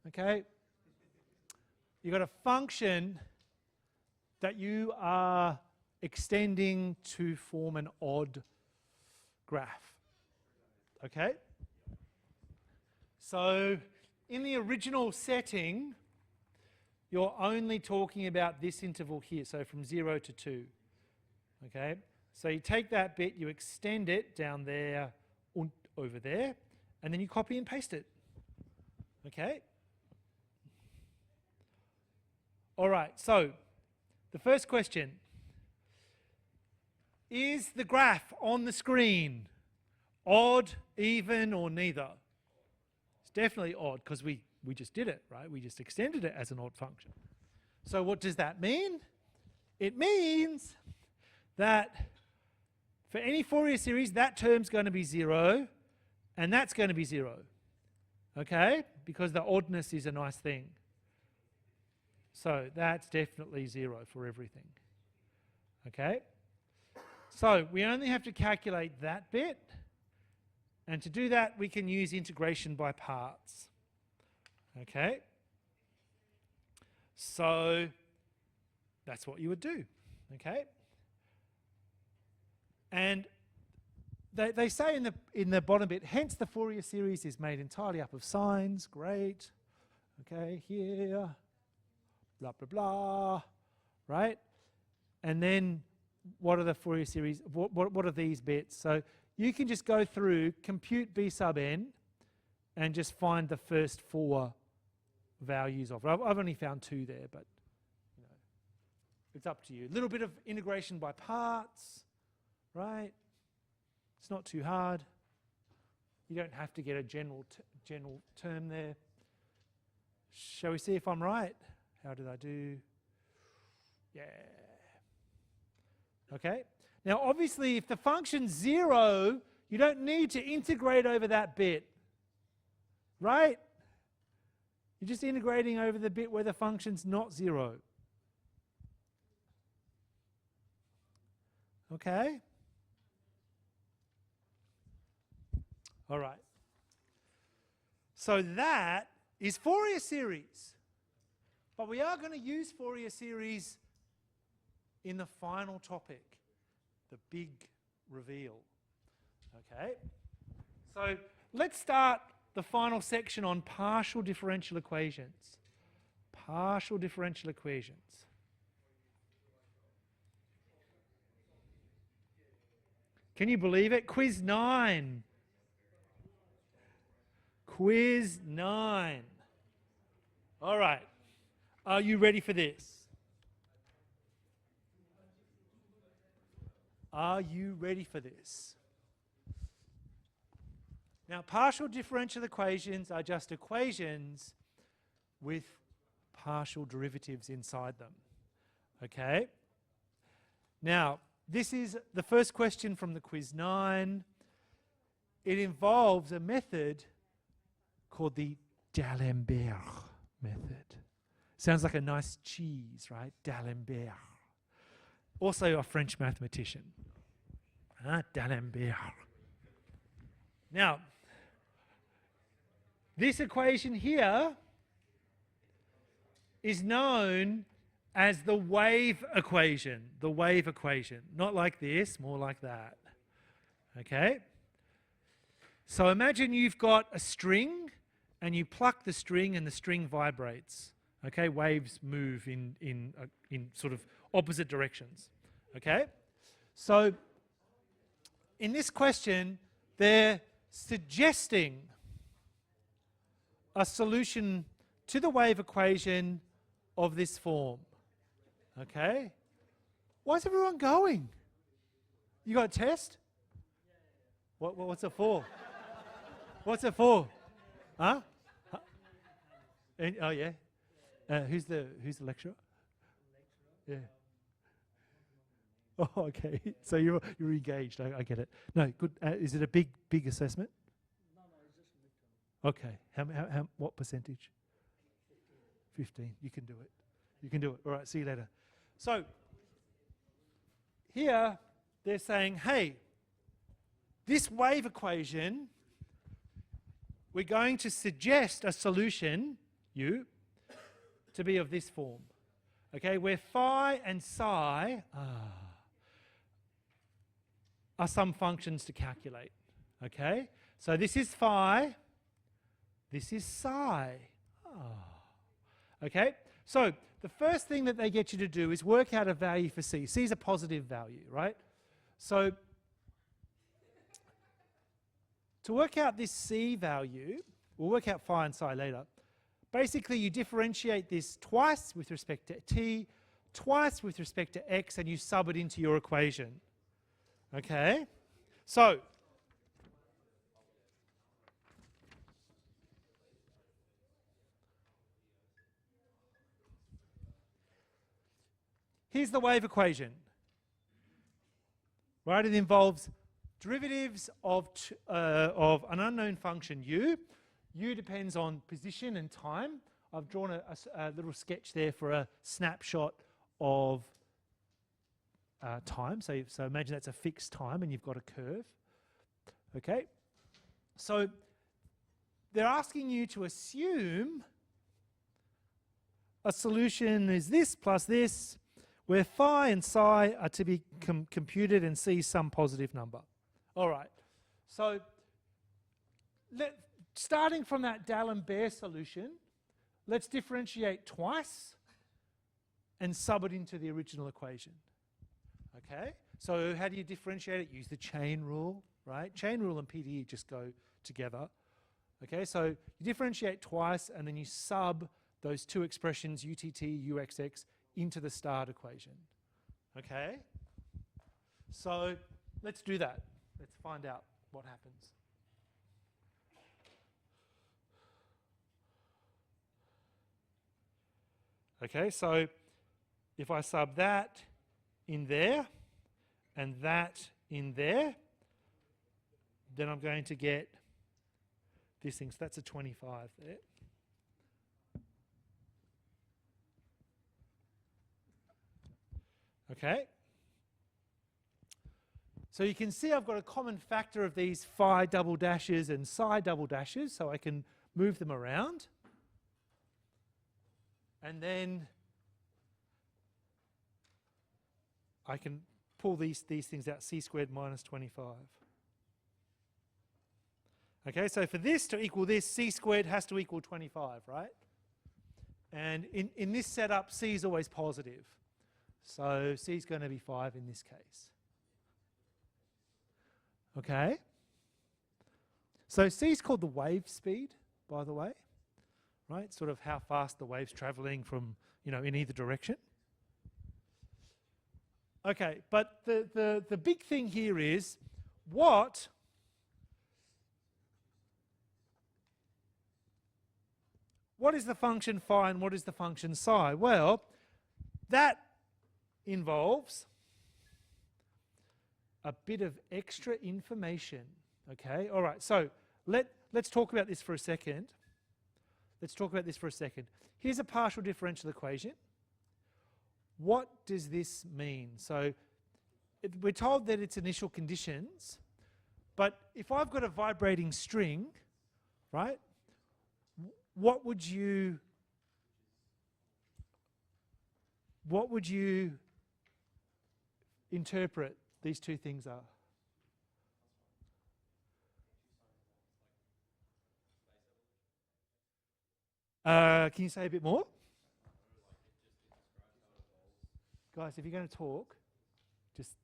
Okay. You've got a function that you are extending to form an odd graph. Okay? So in the original setting, you're only talking about this interval here, so from 0 to 2. Okay? So you take that bit, you extend it down there and over there, and then you copy and paste it. Okay? All right, so the first question. Is the graph on the screen odd, even, or neither? It's definitely odd because we just did it, right? We just extended it as an odd function. So what does that mean? It means that for any Fourier series, that term's going to be 0, and that's going to be 0. Okay? Because the oddness is a nice thing. So that's definitely 0 for everything. Okay? So we only have to calculate that bit. And to do that, we can use integration by parts. Okay? So that's what you would do. Okay? And they say in the bottom bit, hence the Fourier series is made entirely up of sines. Great. Okay, here. Blah, blah, blah. Right? And then what are the Fourier series? What are these bits? So you can just go through, compute b sub n, and just find the first 4 values of it. I've only found 2 there, but it's up to you. A little bit of integration by parts, right? It's not too hard. You don't have to get a general term there. Shall we see if I'm right? How did I do? Yeah. Okay. Now, obviously, if the function's 0, you don't need to integrate over that bit. Right? You're just integrating over the bit where the function's not 0. Okay? All right. So that is Fourier series. But we are going to use Fourier series in the final topic, the big reveal. Okay? So let's start the final section on partial differential equations. Partial differential equations. Can you believe it? Quiz 9. Quiz 9. All right. Are you ready for this? Are you ready for this? Now, partial differential equations are just equations with partial derivatives inside them. Okay? Now, this is the first question from the quiz 9. It involves a method called the D'Alembert method. Sounds like a nice cheese, right? D'Alembert. Also a French mathematician. D'Alembert. Now, this equation here is known as the wave equation. The wave equation. Not like this, more like that. Okay? So imagine you've got a string and you pluck the string and the string vibrates. Okay? Waves move in sort of opposite directions. Okay? So in this question, they're suggesting a solution to the wave equation of this form. Okay? Why's everyone going? You got a test? What's it for? What's it for? Huh? Oh yeah. Who's the lecturer? Yeah. Oh, okay. So you're engaged. I get it. No, good. Is it a big assessment? No, it's just midterm. Okay. How what percentage? 15. You can do it. You can do it. All right. See you later. So here they're saying, hey, this wave equation, we're going to suggest a solution, to be of this form. Okay, where phi and psi are some functions to calculate. Okay, so this is phi, this is psi. Okay, so the first thing that they get you to do is work out a value for c. C is a positive value, right? So to work out this c value, we'll work out phi and psi later. Basically, you differentiate this twice with respect to t, twice with respect to x, and you sub it into your equation. Okay? So, here's the wave equation. Right? It involves derivatives of an unknown function u. U depends on position and time. I've drawn a little sketch there for a snapshot of time. So imagine that's a fixed time and you've got a curve. Okay? So they're asking you to assume a solution is this plus this, where phi and psi are to be computed and c some positive number. All right. So starting from that D'Alembert solution, let's differentiate twice and sub it into the original equation. Okay? So how do you differentiate it? Use the chain rule, right? Chain rule and PDE just go together. Okay? So you differentiate twice and then you sub those two expressions, UTT, UXX, into the start equation. Okay? So let's do that. Let's find out what happens. Okay, so if I sub that in there and that in there, then I'm going to get this thing. So that's a 25 there. Okay. So you can see I've got a common factor of these phi double dashes and psi double dashes, so I can move them around. And then I can pull these things out, c squared minus 25. Okay, so for this to equal this, c squared has to equal 25, right? And in this setup, c is always positive. So c is going to be 5 in this case. Okay? So c is called the wave speed, by the way, right? Sort of how fast the wave's traveling from, in either direction. Okay, but the big thing here is what is the function phi and what is the function psi? Well, that involves a bit of extra information. Okay, all right, so let's talk about this for a second. Here's a partial differential equation. What does this mean? So we're told that it's initial conditions, but if I've got a vibrating string, right, what would you interpret these two things are? Can you say a bit more? Guys, if you're going to talk, just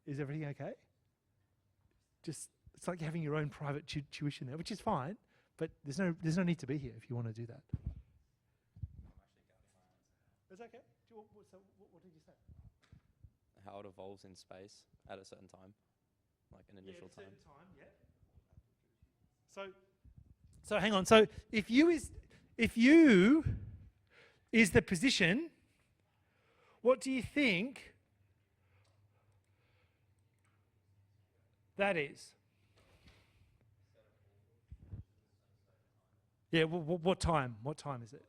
is everything okay? Just, it's like having your own private tuition there, which is fine, but there's no need to be here if you want to do that. It's okay. What did you say? How it evolves in space at a certain time, like an initial time. Yeah. So hang on. So if u is the position, what do you think that is? Yeah. What time? What time is it?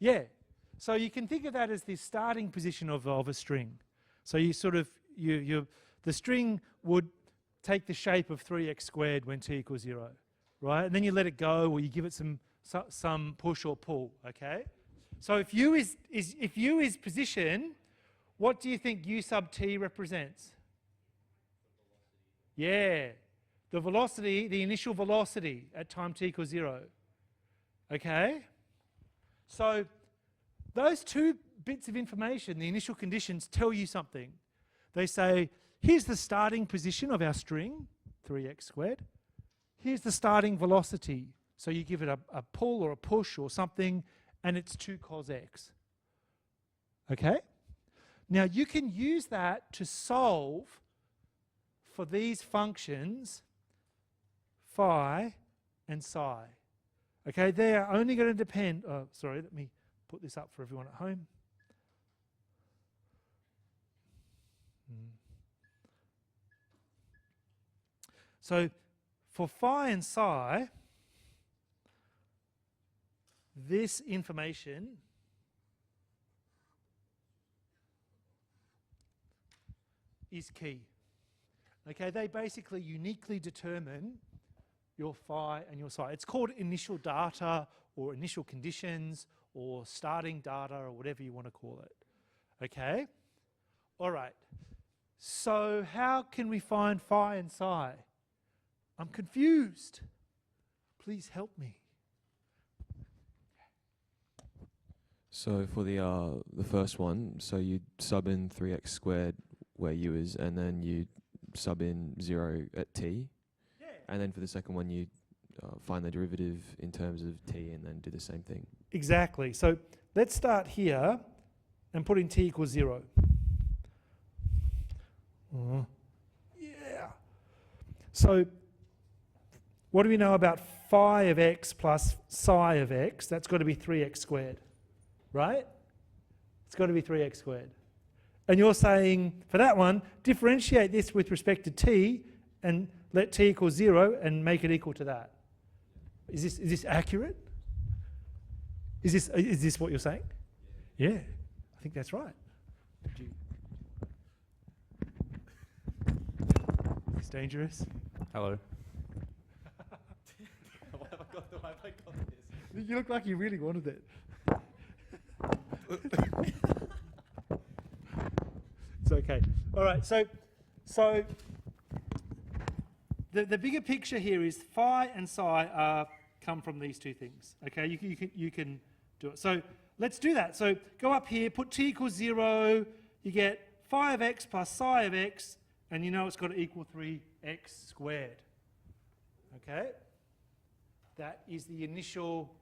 Yeah. So you can think of that as the starting position of a string. So you sort of the string would take the shape of 3x squared when t equals 0, right? And then you let it go, or you give it some push or pull. Okay. So if u is position, what do you think u sub t represents? Yeah, the velocity, the initial velocity at time t equals 0. Okay. So those two bits of information, the initial conditions, tell you something. They say, here's the starting position of our string, 3x squared. Here's the starting velocity. So you give it a pull or a push or something, and it's 2 cos x. Okay? Now you can use that to solve for these functions, phi and psi. Okay, they are only going to depend, sorry, let me put this up for everyone at home. So for phi and psi, this information is key. Okay, they basically uniquely determine your phi and your psi. It's called initial data or initial conditions or starting data or whatever you want to call it. Okay? All right. So how can we find phi and psi? I'm confused. Please help me. So for the first one, so you sub in 3x squared where u is, and then you sub in 0 at t. Yeah. And then for the second one, you find the derivative in terms of t and then do the same thing. Exactly. So let's start here and put in t equals 0. Yeah. So what do we know about phi of x plus psi of x? That's got to be 3x squared. right? It's got to be 3x squared. And you're saying, for that one, differentiate this with respect to t and let t equal 0 and make it equal to that. Is this accurate? Is this what you're saying? Yeah, I think that's right. It's dangerous. Hello. You look like you really wanted it. It's okay. All right. So the bigger picture here is phi and psi come from these two things. Okay. You can do it. So let's do that. So go up here, put t equals 0. You get phi of x plus psi of x, and you know it's got to equal 3x squared. Okay. That is the initial.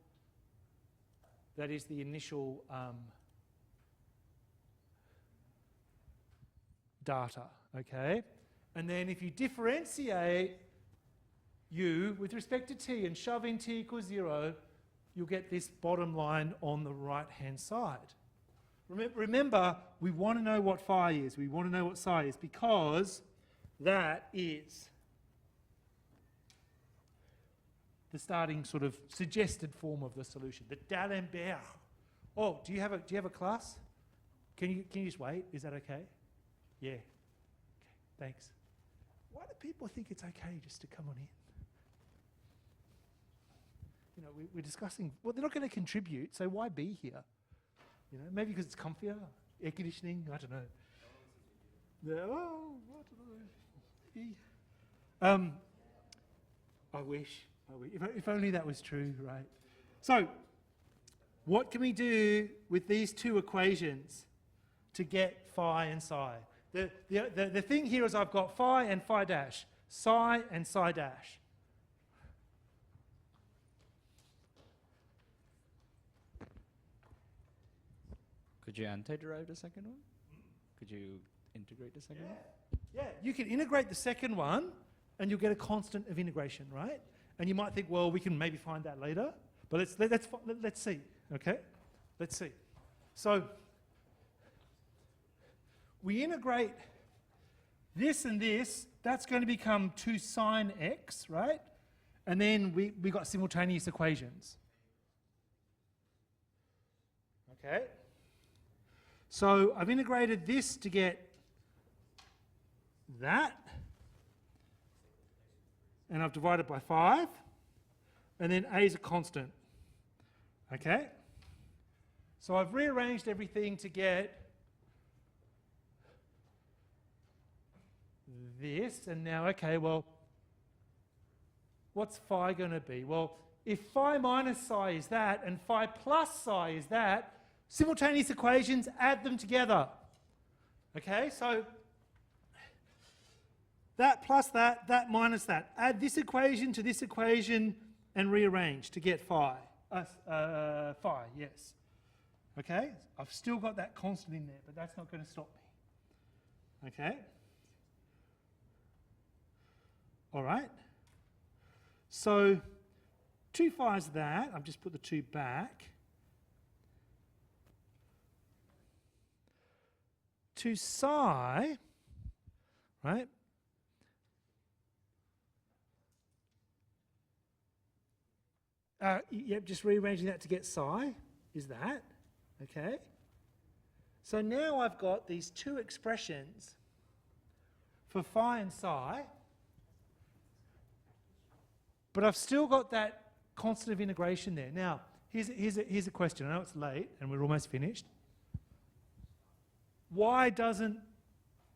Data, okay? And then if you differentiate u with respect to t and shove in t equals 0, you'll get this bottom line on the right-hand side. Remember, we want to know what phi is. We want to know what psi is because that is the starting sort of suggested form of the solution, the D'Alembert. Oh, do you have a class? Can you just wait? Is that okay? Yeah. Okay, thanks. Why do people think it's okay just to come on in? You know, we're discussing, well, they're not going to contribute, so why be here? You know, maybe because it's comfier, air conditioning, I don't know. I don't know. Maybe. I wish. If only that was true, right? So, what can we do with these two equations to get phi and psi? The thing here is I've got phi and phi dash, psi and psi dash. Could you antiderive the second one? Could you integrate the second one? Yeah, you can integrate the second one and you'll get a constant of integration, right? And you might think, well, we can maybe find that later. But let's see, okay? Let's see. So we integrate this and this. That's going to become 2 sine x, right? And then we got simultaneous equations. Okay? So I've integrated this to get that. And I've divided by 5, and then a is a constant. Okay? So I've rearranged everything to get this, and now, okay, well, what's phi going to be? Well, if phi minus psi is that, and phi plus psi is that, simultaneous equations, add them together. Okay, so that plus that, that minus that. Add this equation to this equation and rearrange to get phi. Phi, yes. Okay, I've still got that constant in there, but that's not going to stop me. Okay? All right. So 2 phi is that. I've just put the 2 back. 2 psi, right? Yep, just rearranging that to get psi is that, okay? So now I've got these two expressions for phi and psi, but I've still got that constant of integration there. Now, here's a question. I know it's late and we're almost finished. Why don't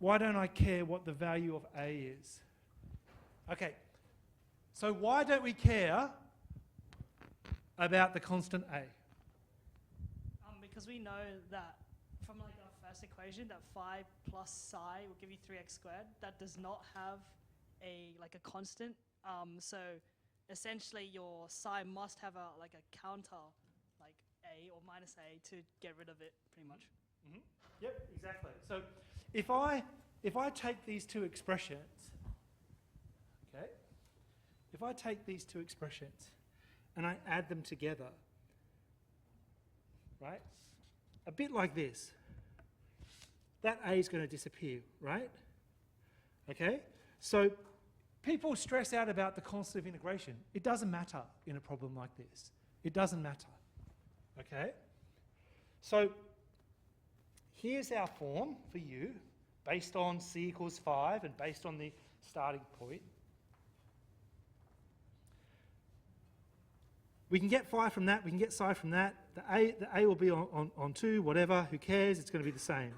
I care what the value of A is? Okay, so why don't we care about the constant A? Because we know that from like our first equation that phi plus psi will give you 3x squared. That does not have a constant. So essentially your psi must have a counter like A or minus A to get rid of it pretty much. Mm-hmm. Yep, exactly. So if I take these two expressions, okay, if I take these two expressions and I add them together, right, a bit like this. That A is going to disappear, right? Okay? So people stress out about the constant of integration. It doesn't matter in a problem like this. It doesn't matter. Okay? So here's our form for you, based on c equals 5 and based on the starting point. We can get phi from that, we can get psi from that. The A will be on 2, whatever, who cares, it's going to be the same.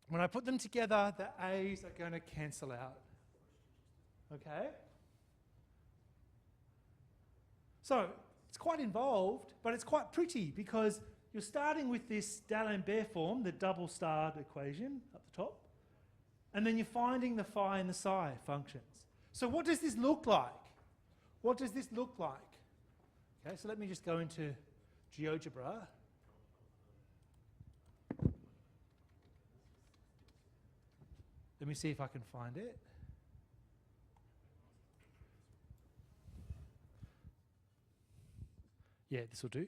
When I put them together, the A's are going to cancel out. Okay? So, it's quite involved, but it's quite pretty because you're starting with this D'Alembert form, the double-starred equation up the top, and then you're finding the phi and the psi functions. So what does this look like? What does this look like? Okay, so let me just go into GeoGebra. Let me see if I can find it. Yeah, this will do.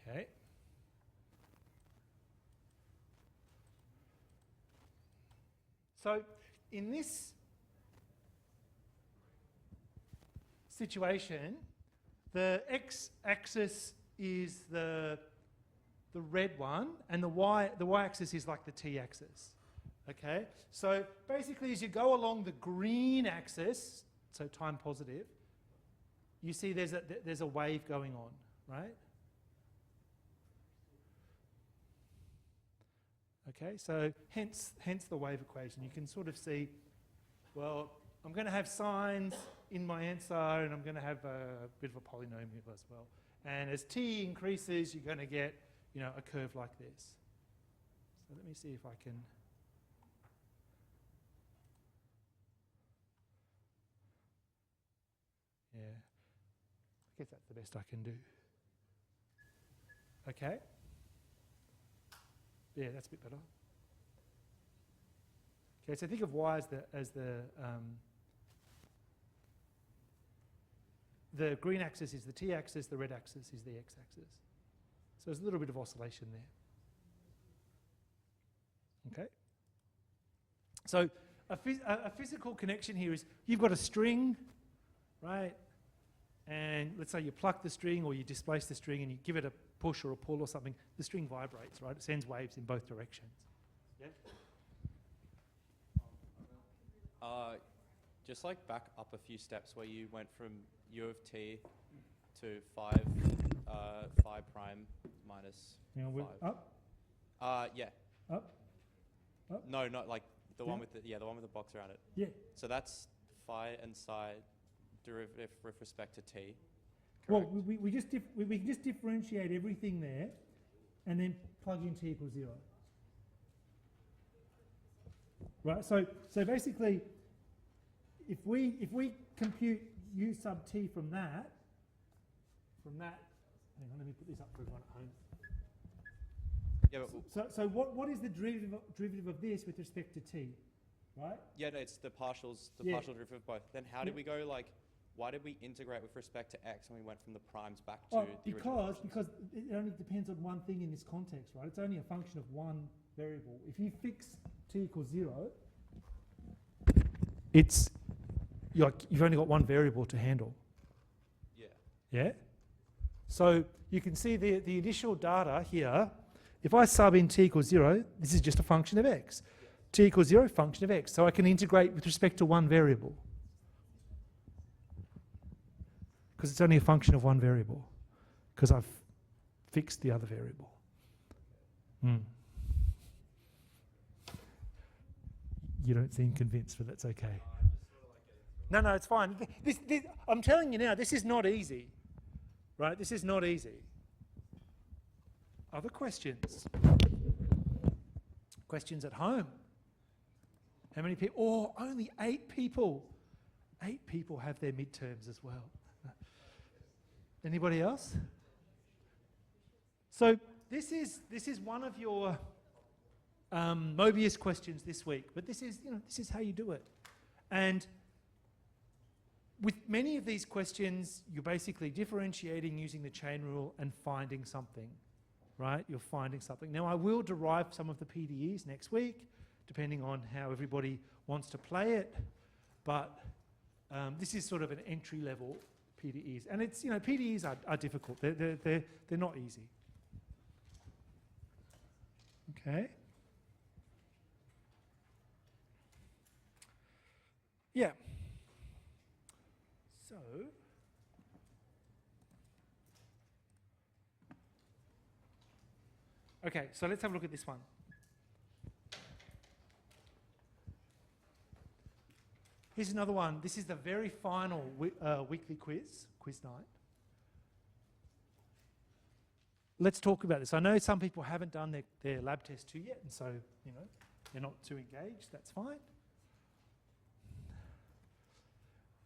Okay. So in this situation, the x-axis is the red one, and the y-axis is like the t-axis. Okay? So basically, as you go along the green axis, so time positive, you see there's a wave going on, right? Okay, so hence the wave equation. You can sort of see, well, I'm going to have sines in my answer, and I'm going to have a bit of a polynomial as well. And as t increases, you're going to get, you know, a curve like this. So let me see if I can. Yeah, I guess that's the best I can do. Okay. Yeah, that's a bit better. Okay, so think of y as the green axis is the t-axis, the red axis is the x-axis. So there's a little bit of oscillation there. Okay. So a physical connection here is you've got a string, right? And let's say you pluck the string or you displace the string and you give it a push or a pull or something, the string vibrates, right? It sends waves in both directions. Yeah? Just like back up a few steps where you went from u of t to 5 phi prime minus Hang on, 5. up, Yeah. up, up. No, not like the Yeah. one with the one with the box around it. Yeah. So that's phi and psi derivative with respect to t. Well, Correct? we can just differentiate everything there and then plug in t equals 0. Right, so basically, if we compute u sub t from that, hang on, let me put this up for everyone at home. Yeah, but So what is the derivative of this with respect to t, right? yeah, no, it's the partial derivative of both. Then how did we go like? Why did we integrate with respect to x when we went from the primes back to the original functions? Because it only depends on one thing in this context, right? It's only a function of one variable. If you fix t equals 0, you've only got one variable to handle. Yeah. Yeah? So you can see the initial data here. If I sub in t equals 0, this is just a function of x. Yeah. T equals 0, function of x. So I can integrate with respect to one variable. Because it's only a function of one variable. Because I've fixed the other variable. You don't seem convinced, but that's okay. No, it's fine. This, I'm telling you now, this is not easy. Right? This is not easy. Other questions? Questions at home? How many people? Oh, only 8 people. 8 people have their midterms as well. Anybody else? So this is one of your Mobius questions this week, but this is how you do it. And with many of these questions, you're basically differentiating using the chain rule and finding something, right? You're finding something. Now, I will derive some of the PDEs next week, depending on how everybody wants to play it, but this is sort of an entry-level PDEs. And it's, you know, PDEs are difficult. They're not easy. Okay. Yeah. So, okay, so let's have a look at this one. Here's another one. This is the very final weekly quiz night. Let's talk about this. I know some people haven't done their lab test 2 yet, and so, you know, they're not too engaged. That's fine.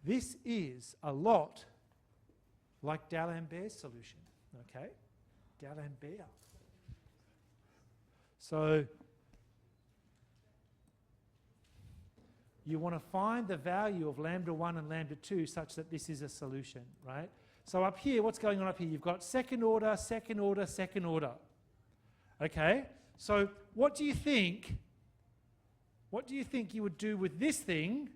This is a lot like D'Alembert's solution, okay? D'Alembert. So you want to find the value of lambda 1 and lambda 2 such that this is a solution, right? So up here, what's going on up here? You've got second order, second order, second order. Okay? So what do you think you would do with this thing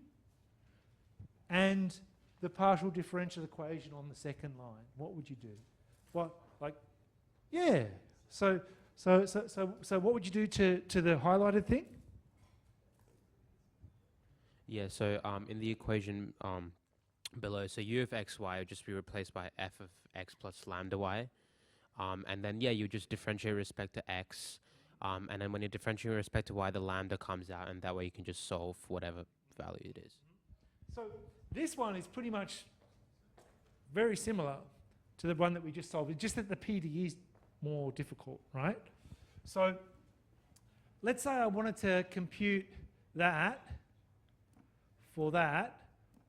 and the partial differential equation on the second line? What would you do? What, like, yeah. So what would you do to the highlighted thing? Yeah, so in the equation below, so u of xy would just be replaced by f of x plus lambda y. And then, yeah, you just differentiate with respect to x. And then when you differentiate with respect to y, the lambda comes out, and that way you can just solve whatever value it is. So this one is pretty much very similar to the one that we just solved. It's just that the PDE is more difficult, right? So let's say I wanted to compute that for that.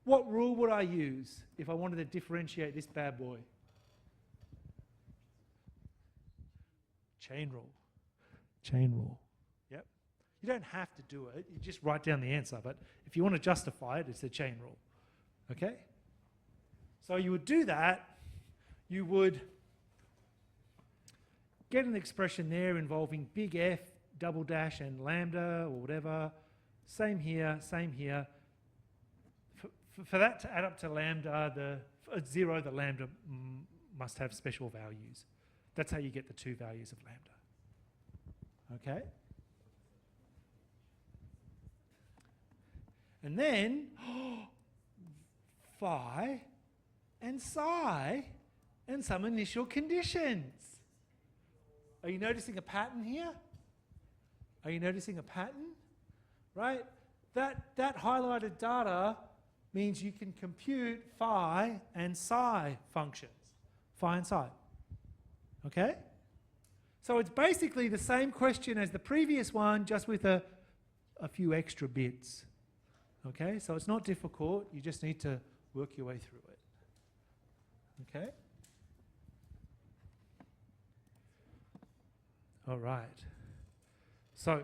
What rule would I use if I wanted to differentiate this bad boy? Chain rule. Chain rule. Yep. You don't have to do it. You just write down the answer. But if you want to justify it, it's the chain rule. Okay? So you would do that. You would get an expression there involving big F, double dash, and lambda, or whatever. Same here, same here. For that to add up to lambda, at 0, the lambda must have special values. That's how you get the 2 values of lambda. Okay? And then, phi and psi and some initial conditions. Are you noticing a pattern here? Are you noticing a pattern? Right? That highlighted data means you can compute phi and psi functions. Phi and psi. Okay? So it's basically the same question as the previous one, just with a few extra bits. Okay? So it's not difficult. You just need to work your way through it. Okay? All right. So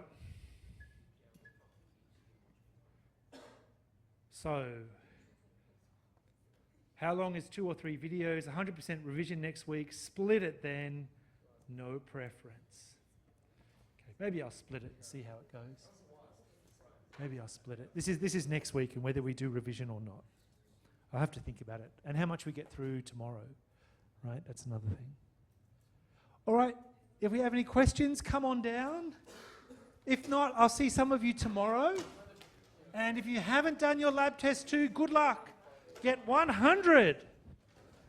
how long is 2 or 3 videos? 100% revision next week. Split it then. No preference. Okay, maybe I'll split it and see how it goes. Maybe I'll split it. This is next week, and whether we do revision or not. I'll have to think about it. And how much we get through tomorrow. Right? That's another thing. All right. If we have any questions, come on down. If not, I'll see some of you tomorrow. And if you haven't done your lab test 2, good luck. Get 100.